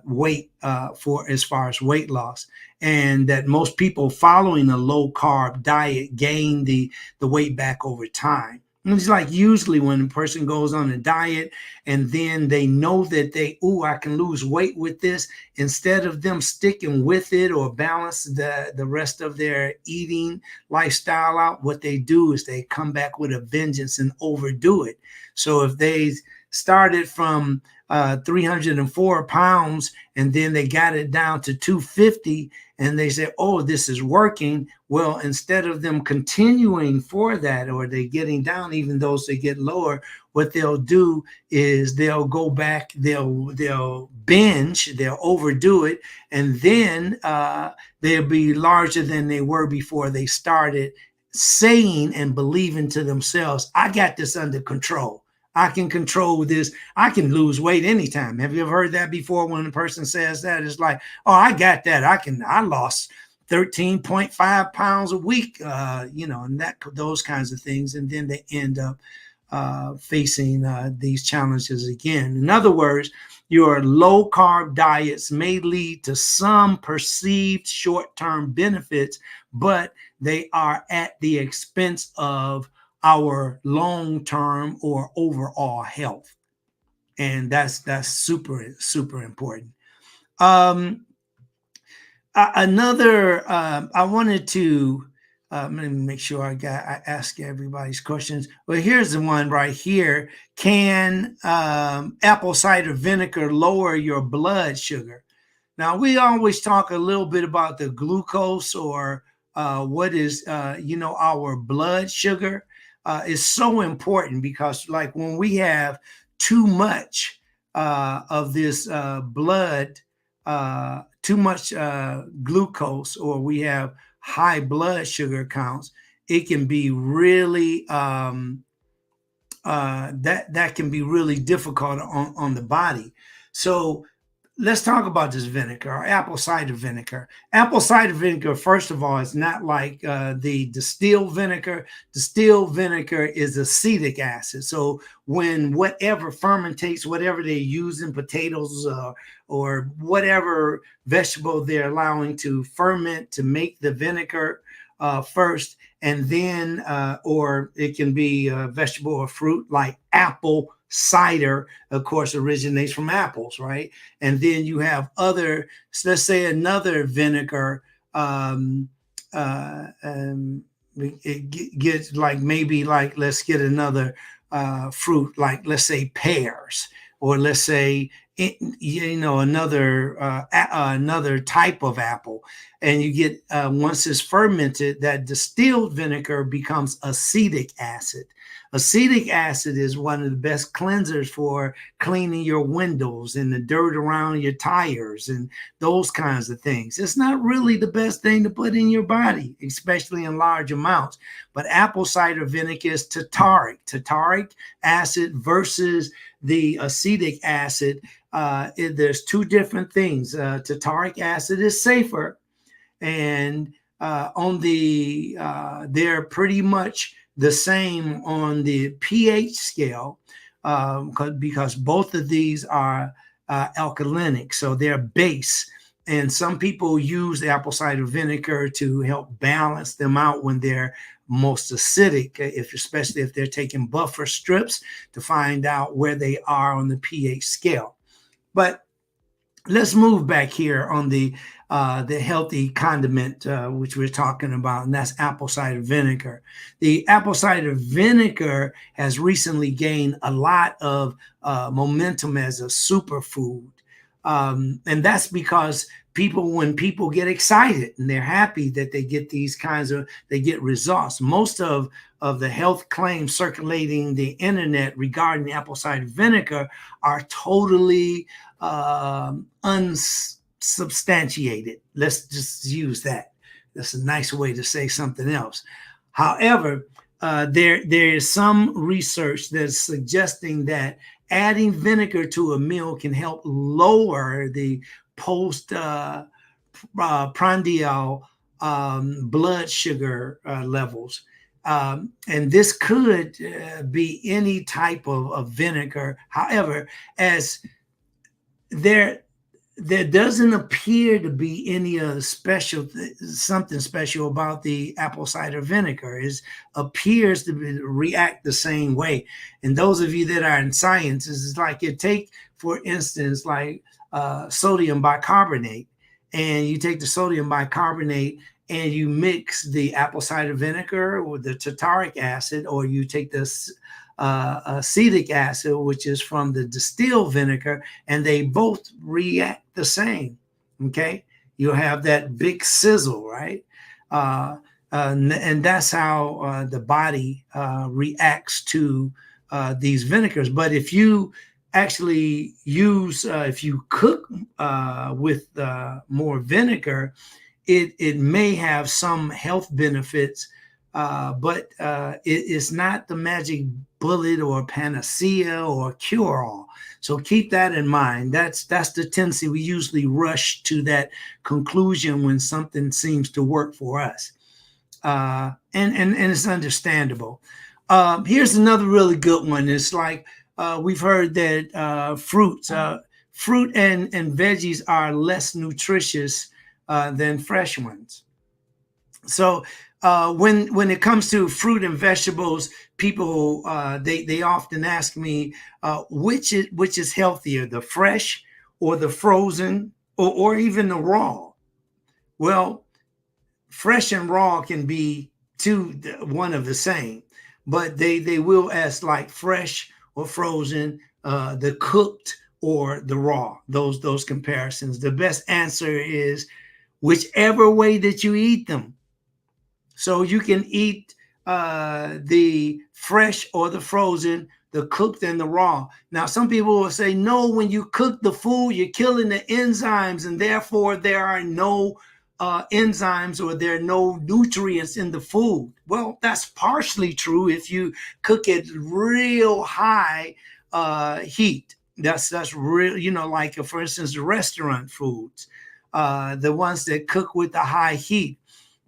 weight for as far as weight loss, and that most people following a low carb diet gain the weight back over time. And it's like usually when a person goes on a diet and then they know that I can lose weight with this, instead of them sticking with it or balance the rest of their eating lifestyle out, what they do is they come back with a vengeance and overdo it. So if they started from 304 pounds and then they got it down to 250 and they say, oh, this is working. Well, instead of them continuing for that, or they getting down, even though they get lower, what they'll do is they'll go back, they'll binge, they'll overdo it, and then they'll be larger than they were before they started, saying and believing to themselves, I got this under control. I can control this. I can lose weight anytime. Have you ever heard that before? When a person says that, it's like, oh, I got that. I lost 13.5 pounds a week, and those kinds of things. And then they end up facing these challenges again. In other words, your low carb diets may lead to some perceived short-term benefits, but they are at the expense of our long-term or overall health. And that's super, super important. I wanted to let me make sure I ask everybody's questions. Well, here's the one right here. Can apple cider vinegar lower your blood sugar? Now, we always talk a little bit about the glucose, or what is, our blood sugar. Is so important, because like when we have too much of this blood, too much glucose, or we have high blood sugar counts, it can be really that can be really difficult on the body. So let's talk about this vinegar, or apple cider vinegar. Apple cider vinegar, first of all, is not like the distilled vinegar. Distilled vinegar is acetic acid. So when whatever fermentates, whatever they're using, potatoes or whatever vegetable they're allowing to ferment to make the vinegar first, and then, or it can be a vegetable or fruit like apple cider, of course, originates from apples, right? And then you have other, so let's say another vinegar, it gets like, maybe like, let's get another fruit, like let's say pears, or let's say, another type of apple. And you get, once it's fermented, that distilled vinegar becomes acetic acid. Acetic acid is one of the best cleansers for cleaning your windows and the dirt around your tires and those kinds of things. It's not really the best thing to put in your body, especially in large amounts. But apple cider vinegar is tartaric acid versus the acetic acid. There's two different things. Tartaric acid is safer, and they're pretty much the same on the pH scale, because both of these are alkalinic, so they're base. And some people use the apple cider vinegar to help balance them out when they're most acidic, especially if they're taking buffer strips to find out where they are on the pH scale. But let's move back here on the healthy condiment, which we're talking about, and that's apple cider vinegar. The apple cider vinegar has recently gained a lot of momentum as a superfood. And that's because when people get excited and they're happy that they get they get results. Most of the health claims circulating the internet regarding the apple cider vinegar are totally unsubstantiated. Let's just use that. That's a nice way to say something else. However, there is some research that's suggesting that adding vinegar to a meal can help lower the postprandial blood sugar levels. And this could be any type of vinegar. However, as there doesn't appear to be any something special about the apple cider vinegar. It appears to react the same way. And those of you that are in science, it's like you take, for instance, like sodium bicarbonate, and you take the sodium bicarbonate and you mix the apple cider vinegar with the tartaric acid, or you take this acetic acid, which is from the distilled vinegar, and they both react the same. Okay, you'll have that big sizzle, right? And that's how the body reacts to these vinegars. But if you actually if you cook with more vinegar, it may have some health benefits, but it is not the magic bullet or panacea or cure-all. So keep that in mind. That's the tendency. We usually rush to that conclusion when something seems to work for us, and it's understandable. Here's another really good one. It's like we've heard that fruit and veggies are less nutritious than fresh ones. So when it comes to fruit and vegetables, people they often ask me which is healthier, the fresh or the frozen or even the raw. Well, fresh and raw can be one of the same, but they will ask like fresh or frozen, the cooked or the raw. Those comparisons. The best answer is whichever way that you eat them. So you can eat the fresh or the frozen, the cooked and the raw. Now, some people will say, no, when you cook the food, you're killing the enzymes, and therefore there are no enzymes or there are no nutrients in the food. Well, that's partially true if you cook at real high heat. That's real, like for instance, restaurant foods, the ones that cook with the high heat.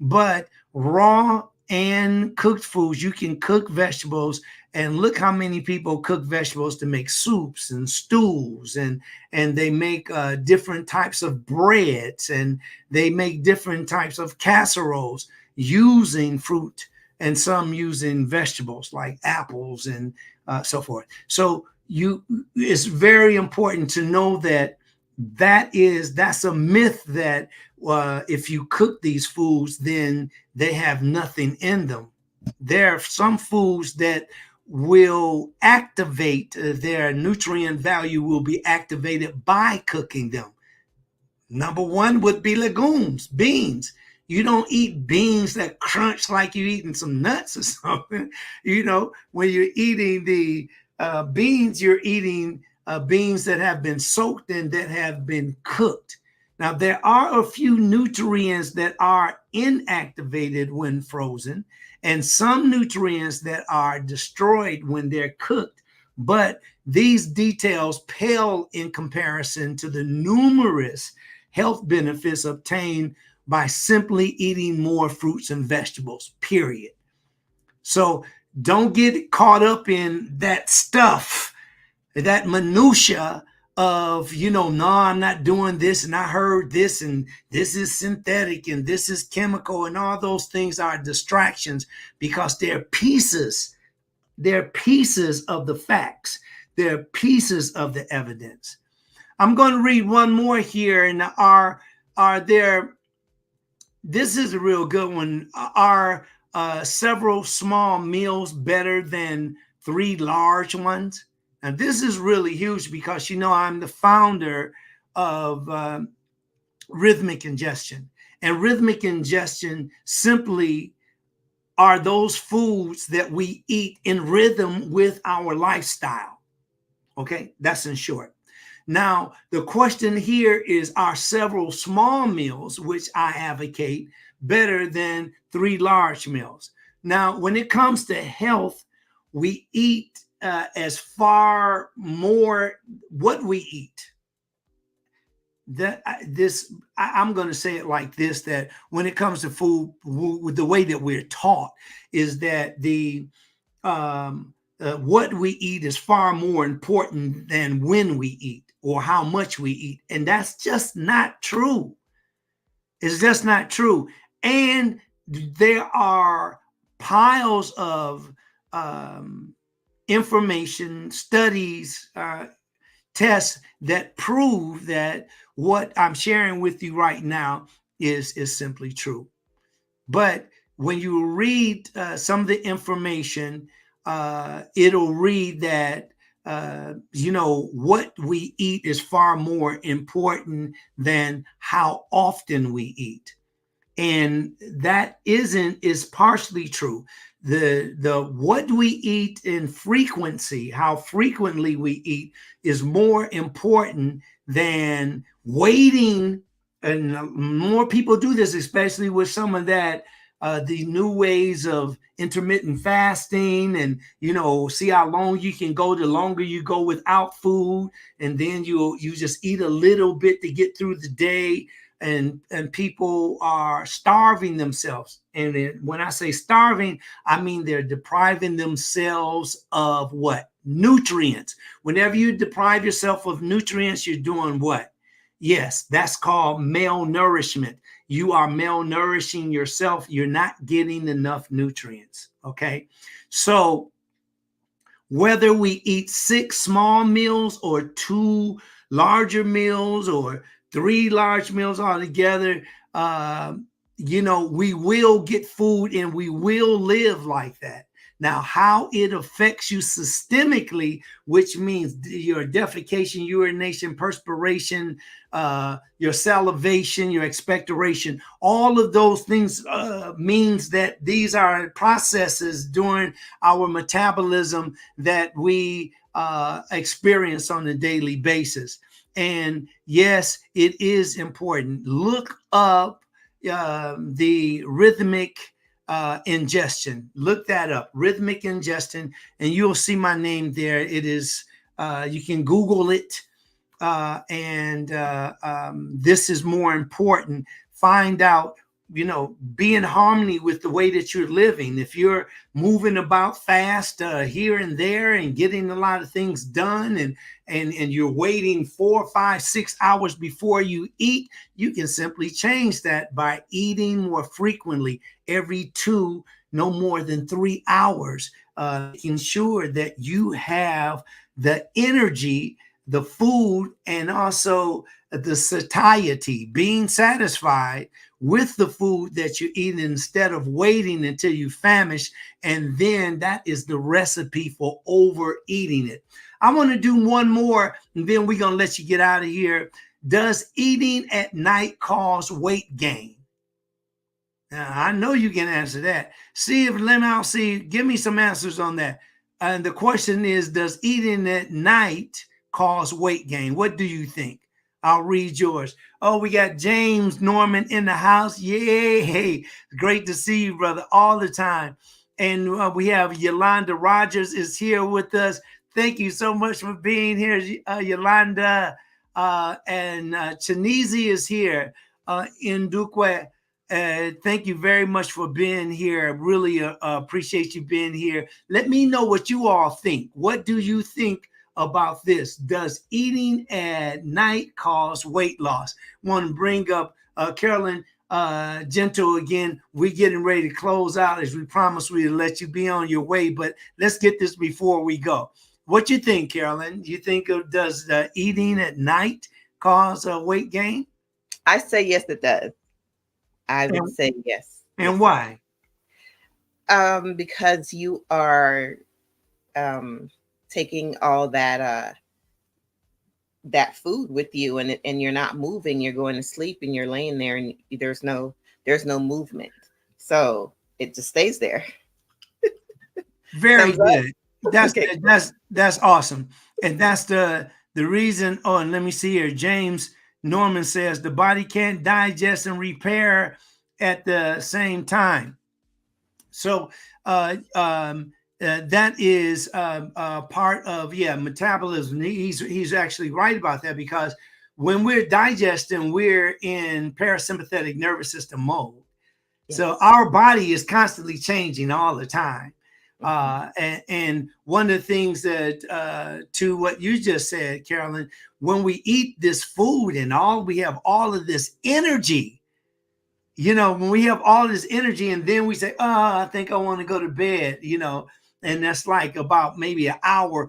But raw and cooked foods, you can cook vegetables, and look how many people cook vegetables to make soups and stews, and they make different types of breads, and they make different types of casseroles using fruit, and some using vegetables like apples and so forth. So it's very important to know that's a myth that if you cook these foods, then they have nothing in them. There are some foods that will activate their nutrient value, will be activated by cooking them. Number one would be legumes, beans. You don't eat beans that crunch like you're eating some nuts or something. When you're eating the beans, you're eating beans that have been soaked and that have been cooked. Now, there are a few nutrients that are inactivated when frozen, and some nutrients that are destroyed when they're cooked. But these details pale in comparison to the numerous health benefits obtained by simply eating more fruits and vegetables, period. So don't get caught up in that stuff, that minutia of, no, I'm not doing this, and I heard this, and this is synthetic, and this is chemical, and all those things are distractions, because they're pieces of the facts. They're pieces of the evidence. I'm going to read one more here, and this is a real good one. Are several small meals better than 3 large ones? And this is really huge because, I'm the founder of rhythmic ingestion. And rhythmic ingestion simply are those foods that we eat in rhythm with our lifestyle. Okay, that's in short. Now, the question here is, are several small meals, which I advocate, better than 3 large meals? Now, when it comes to health, we eat as far more what we eat. I'm going to say it like this, that when it comes to food, the way that we're taught is that what we eat is far more important than when we eat or how much we eat. And that's just not true. It's just not true. And there are piles of information, studies, tests that prove that what I'm sharing with you right now is simply true. But when you read some of the information, it'll read that what we eat is far more important than how often we eat. And that is partially true. The what we eat in frequency, how frequently we eat, is more important than waiting. And more people do this, especially with some of that the new ways of intermittent fasting, and see how long you can go. The longer you go without food, and then you just eat a little bit to get through the day. And people are starving themselves. And when I say starving, I mean they're depriving themselves of what? Nutrients. Whenever you deprive yourself of nutrients, you're doing what? Yes, that's called malnourishment. You are malnourishing yourself. You're not getting enough nutrients. Okay. So whether we eat 6 small meals or 2 larger meals or 3 large meals altogether, we will get food and we will live like that. Now, how it affects you systemically, which means your defecation, urination, perspiration, your salivation, your expectoration, all of those things means that these are processes during our metabolism that we experience on a daily basis. And yes, it is important. Look up the rhythmic ingestion. Look that up, rhythmic ingestion, and you'll see my name there. It is, you can Google it. This is more important. Find out, be in harmony with the way that you're living. If you're moving about fast here and there and getting a lot of things done, and you're waiting 4, 5, 6 hours before you eat, you can simply change that by eating more frequently, every 2, no more than 3 hours. Ensure that you have the energy, the food, and also the satiety, being satisfied with the food that you eat instead of waiting until you famish. And then that is the recipe for overeating it. I want to do one more, and then we're going to let you get out of here. Does eating at night cause weight gain? Now, I know you can answer that. Give me some answers on that. And the question is, does eating at night cause weight gain? What do you think? I'll read yours. Oh, we got James Norman in the house. Yay. Great to see you, brother, all the time. And we have Yolanda Rogers is here with us. Thank you so much for being here, Yolanda. And Chinese is here in Duque. Thank you very much for being here. Really appreciate you being here. Let me know what you all think. What do you think about this? Does eating at night cause weight loss? Want to bring up Carolyn Gentle again. We're getting ready to close out, as we promised we'd let you be on your way, but let's get this before we go. What you think, Carolyn? You think does eating at night cause weight gain? I say yes, it does. I would say yes. And why? Because you are taking all that food with you, and you're not moving. You're going to sleep, and you're laying there, and there's no movement, so it just stays there. Very good. Okay. That's awesome, and that's the reason. Oh, and let me see here. James Norman says the body can't digest and repair at the same time. So that is part of metabolism. He's actually right about that, because when we're digesting, we're in parasympathetic nervous system mode. Yes. So our body is constantly changing all the time. And one of the things that to what you just said, Carolyn, when we eat this food and we have all of this energy, when we have all this energy and then we say, I think I want to go to bed, and that's like about maybe an hour,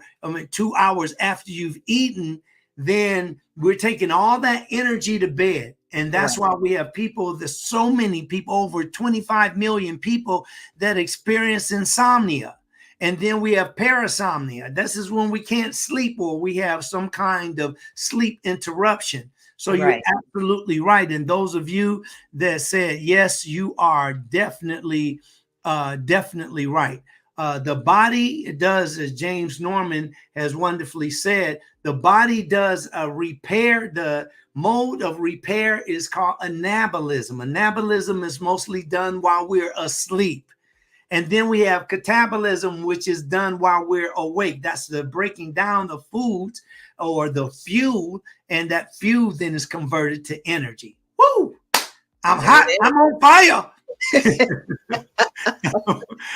2 hours after you've eaten, then we're taking all that energy to bed. And that's why we have there's so many people, over 25 million people that experience insomnia. And then we have parasomnia. This is when we can't sleep, or we have some kind of sleep interruption. So you're absolutely right. And those of you that said, yes, you are definitely right. The body does, as James Norman has wonderfully said, the body does repair. The mode of repair is called anabolism. Anabolism is mostly done while we're asleep. And then we have catabolism, which is done while we're awake. That's the breaking down the foods or the fuel, and that fuel then is converted to energy. Woo! I'm hot. I'm on fire.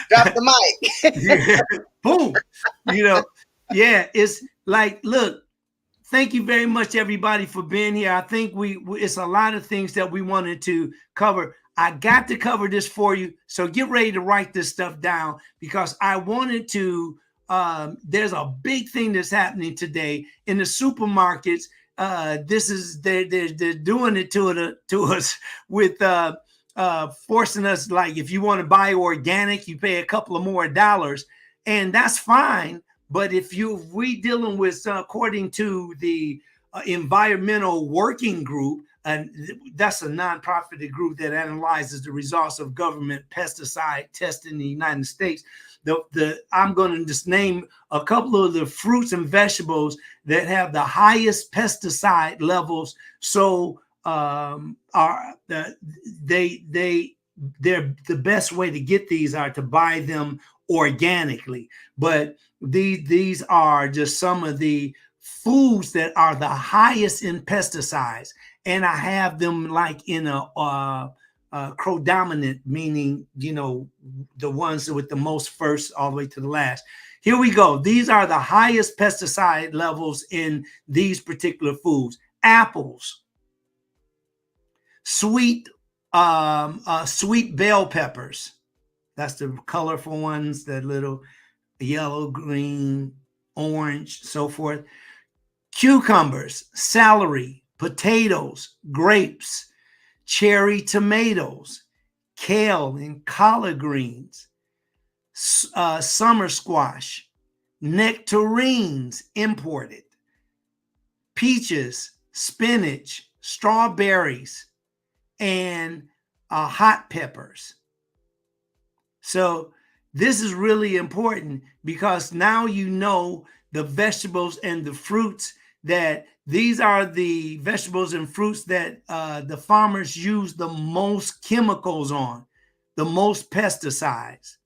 Drop the mic. Yeah. Boom. It's like, look, thank you very much, everybody, for being here. I think it's a lot of things that we wanted to cover. I got to cover this for you. So get ready to write this stuff down, because I wanted to, there's a big thing that's happening today in the supermarkets. They're doing it to us with forcing us, like, if you want to buy organic, you pay a couple of more dollars, and that's fine. But if we dealing with, according to the Environmental Working Group, and that's a nonprofit group that analyzes the results of government pesticide testing in the United States. I'm going to just name a couple of the fruits and vegetables that have the highest pesticide levels. So are they're the best way to get these are to buy them organically. But these are just some of the foods that are the highest in pesticides, and I have them like in a crodominant, meaning the ones with the most first all the way to the last. Here we go. These are the highest pesticide levels in these particular foods. Apples, sweet bell peppers. That's the colorful ones, that little yellow, green, orange, so forth. Cucumbers, celery, potatoes, grapes, cherry tomatoes, kale and collard greens, summer squash, nectarines imported, peaches, spinach, strawberries, and hot peppers. So this is really important, because now you know the vegetables and the fruits, that these are the vegetables and fruits that the farmers use the most chemicals on, the most pesticides.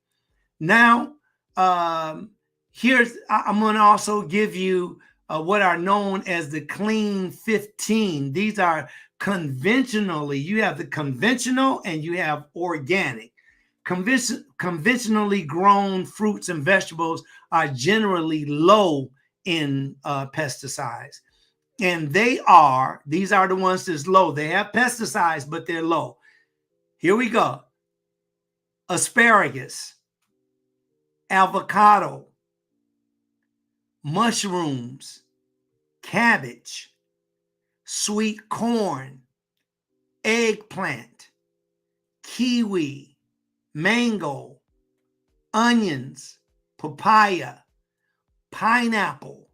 Now, I'm going to also give you what are known as the clean 15. These are conventionally, you have the conventional and you have organic. Conventionally grown fruits and vegetables are generally low in pesticides. And these are the ones that's low. They have pesticides, but they're low. Here we go. Asparagus, avocado, mushrooms, cabbage, sweet corn, eggplant, kiwi, mango, onions, papaya, pineapple,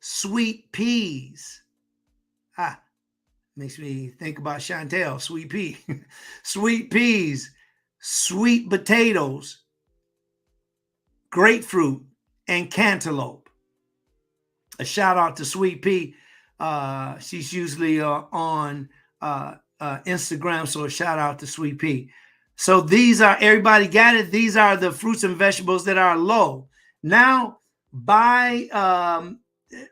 sweet peas. Makes me think about Chantel, sweet pea. Sweet peas, sweet potatoes, grapefruit, and cantaloupe. A shout out to Sweet Pea. She's usually on Instagram, so a shout out to Sweet Pea. So these are, everybody got it? These are the fruits and vegetables that are low. Now,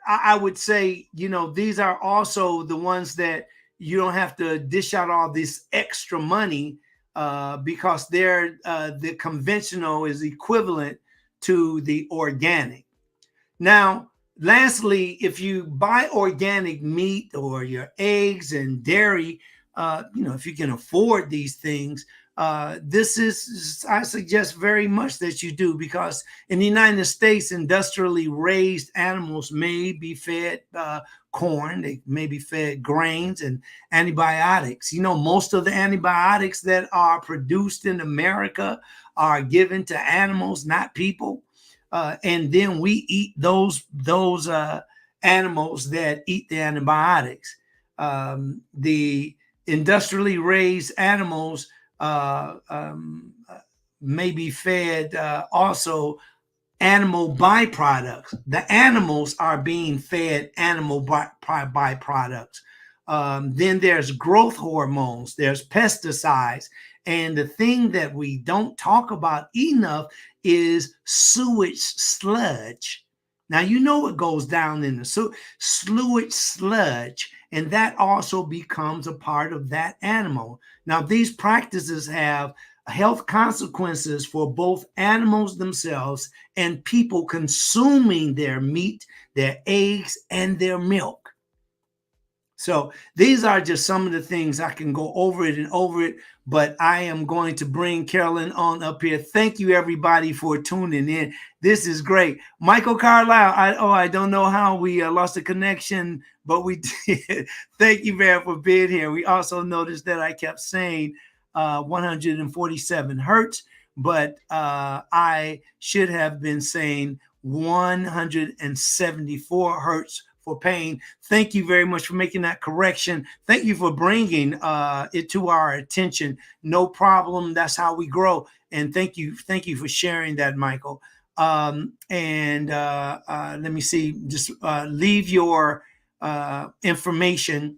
I would say, these are also the ones that you don't have to dish out all this extra money, because they're the conventional is equivalent to the organic. Now, lastly, if you buy organic meat or your eggs and dairy, if you can afford these things, I suggest very much that you do, because in the United States, industrially raised animals may be fed corn, they may be fed grains and antibiotics. Most of the antibiotics that are produced in America are given to animals, not people. And then we eat those animals that eat the antibiotics. The industrially raised animals may be fed also animal byproducts. The animals are being fed animal byproducts. Then there's growth hormones, there's pesticides, and the thing that we don't talk about enough is sewage sludge. Now, it goes down in the sewage sludge, and that also becomes a part of that animal. Now, these practices have health consequences for both animals themselves and people consuming their meat, their eggs, and their milk. So these are just some of the things. I can go over it and over it, but I am going to bring Carolyn on up here. Thank you, everybody, for tuning in. This is great. Michael Carlisle, I don't know how we lost the connection, but we did. Thank you, man, for being here. We also noticed that I kept saying 147 hertz, but I should have been saying 174 hertz for pain. Thank you very much for making that correction. Thank you for bringing it to our attention. No problem. That's how we grow. And thank you for sharing that, Michael. Let me see. Just leave your information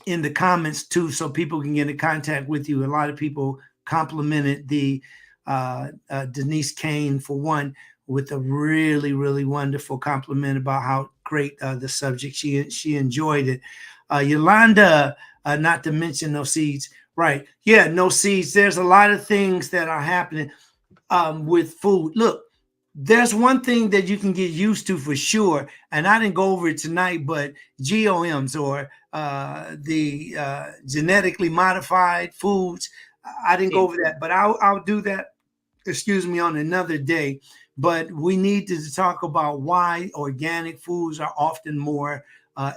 in the comments too, so people can get in contact with you. A lot of people complimented the Denise Kane, for one, with a really, really wonderful compliment about how great the subject. She enjoyed it. Yolanda, not to mention no seeds. Right. Yeah, no seeds. There's a lot of things that are happening with food. Look, there's one thing that you can get used to for sure, and I didn't go over it tonight, but GOMs, or the genetically modified foods. I didn't go over that, but I'll do that, excuse me, on another day. But we need to talk about why organic foods are often more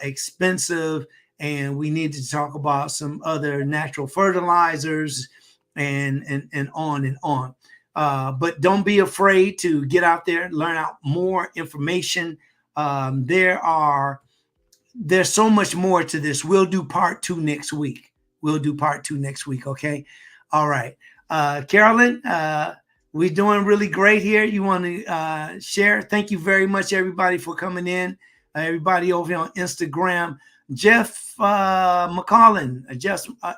expensive, and we need to talk about some other natural fertilizers and on and on. But don't be afraid to get out there, learn out more information. There's so much more to this. We'll do part 2 next week. Okay. All right. Carolyn, we're doing really great here. You want to share? Thank you very much, everybody, for coming in. Everybody over here on Instagram. Jeff McCollum,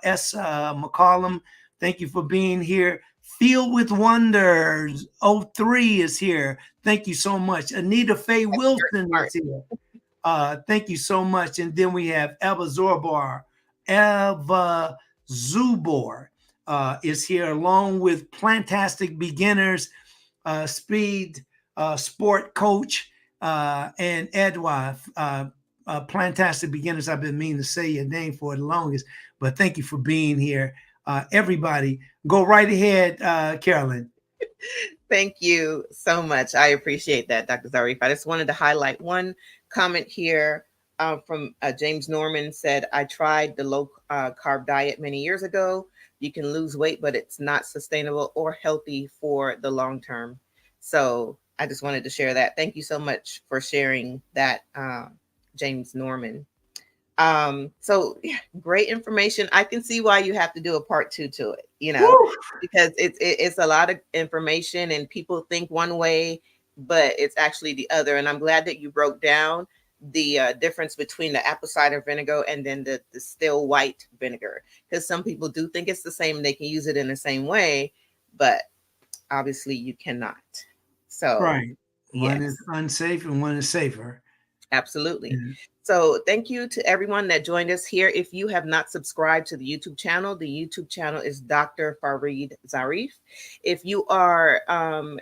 S. McCollum, thank you for being here. Filled with Wonders 03 is here. Thank you so much. Anita Faye Wilson is here. Thank you so much. And then we have Eva Zubor is here, along with Plantastic Beginners, Speed Sport Coach, and Edwa. Plantastic Beginners, I've been meaning to say your name for the longest, but thank you for being here. Everybody, go right ahead, Carolyn. Thank you so much. I appreciate that, Dr. Zarif. I just wanted to highlight one comment here from James Norman. Said, I tried the low carb diet many years ago. You can lose weight, but it's not sustainable or healthy for the long term. So I just wanted to share that. Thank you so much for sharing that, James Norman. So yeah, great information. I can see why you have to do a part 2 to it, because it's a lot of information and people think one way, but it's actually the other. And I'm glad that you broke down the difference between the apple cider vinegar and then the still white vinegar, because some people do think it's the same. They can use it in the same way, but obviously you cannot. So right. One is unsafe and one is safer. Absolutely. Mm-hmm. So thank you to everyone that joined us here. If you have not subscribed to the YouTube channel is Dr. Farid Zarif. If you are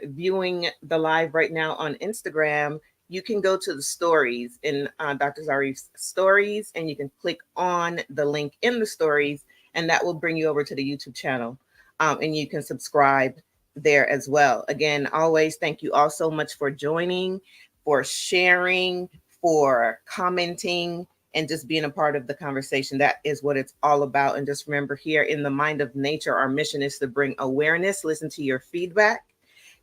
viewing the live right now on Instagram, you can go to the stories in Dr. Zarif's stories, and you can click on the link in the stories, and that will bring you over to the YouTube channel. And you can subscribe there as well. Again, always thank you all so much for joining, for sharing, for commenting, and just being a part of the conversation. That is what it's all about. And just remember, here in the Mind of Nature, our mission is to bring awareness, listen to your feedback.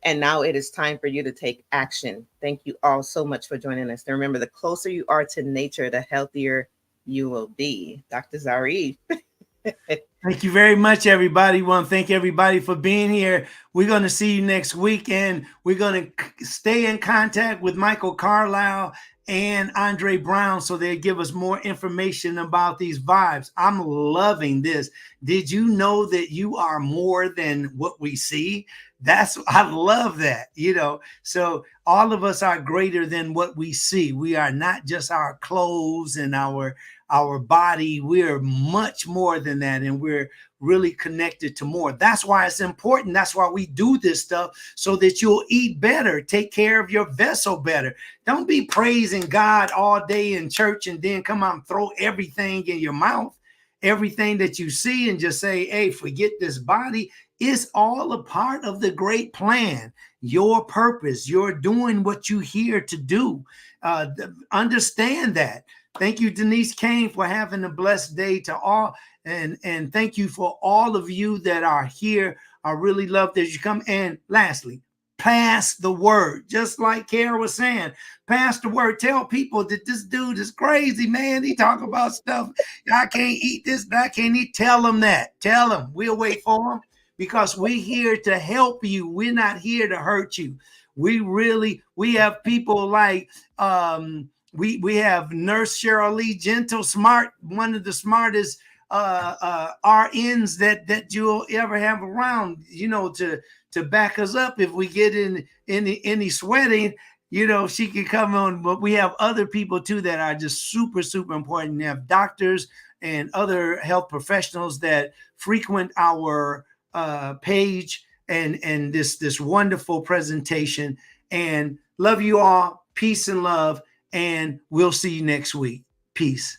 And now it is time for you to take action. Thank you all so much for joining us. And remember, the closer you are to nature, the healthier you will be. Dr. Zarif. Thank you very much, everybody. We want to thank everybody for being here. We're going to see you next week, and we're going to stay in contact with Michael Carlisle and Andre Brown, so they give us more information about these vibes. I'm loving this. Did you know that you are more than what we see? I love that, so all of us are greater than what we see. We are not just our clothes and our body. We're much more than that, and we're really connected to more. That's why it's important. That's why we do this stuff, so that you'll eat better, take care of your vessel better. Don't be praising God all day in church and then come out and throw everything in your mouth, everything that you see, and just say, hey, forget this body. It's all a part of the great plan, your purpose. You're doing what you're here to do. Understand that. Thank you, Denise Kane, for having a blessed day to all. And thank you for all of you that are here. I really love that you come. And lastly, pass the word. Just like Kara was saying, pass the word. Tell people that this dude is crazy, man. He talk about stuff. I can't eat this, I can't eat. Tell them that. Tell them. We'll wait for them, because we're here to help you. We're not here to hurt you. We have people like We have Nurse Cheryl Lee, gentle, smart, one of the smartest RNs that you'll ever have around, you know, to back us up if we get in any sweating. You know, she can come on. But we have other people too that are just super, super important. We have doctors and other health professionals that frequent our page and this wonderful presentation. And love you all. Peace and love. And we'll see you next week. Peace.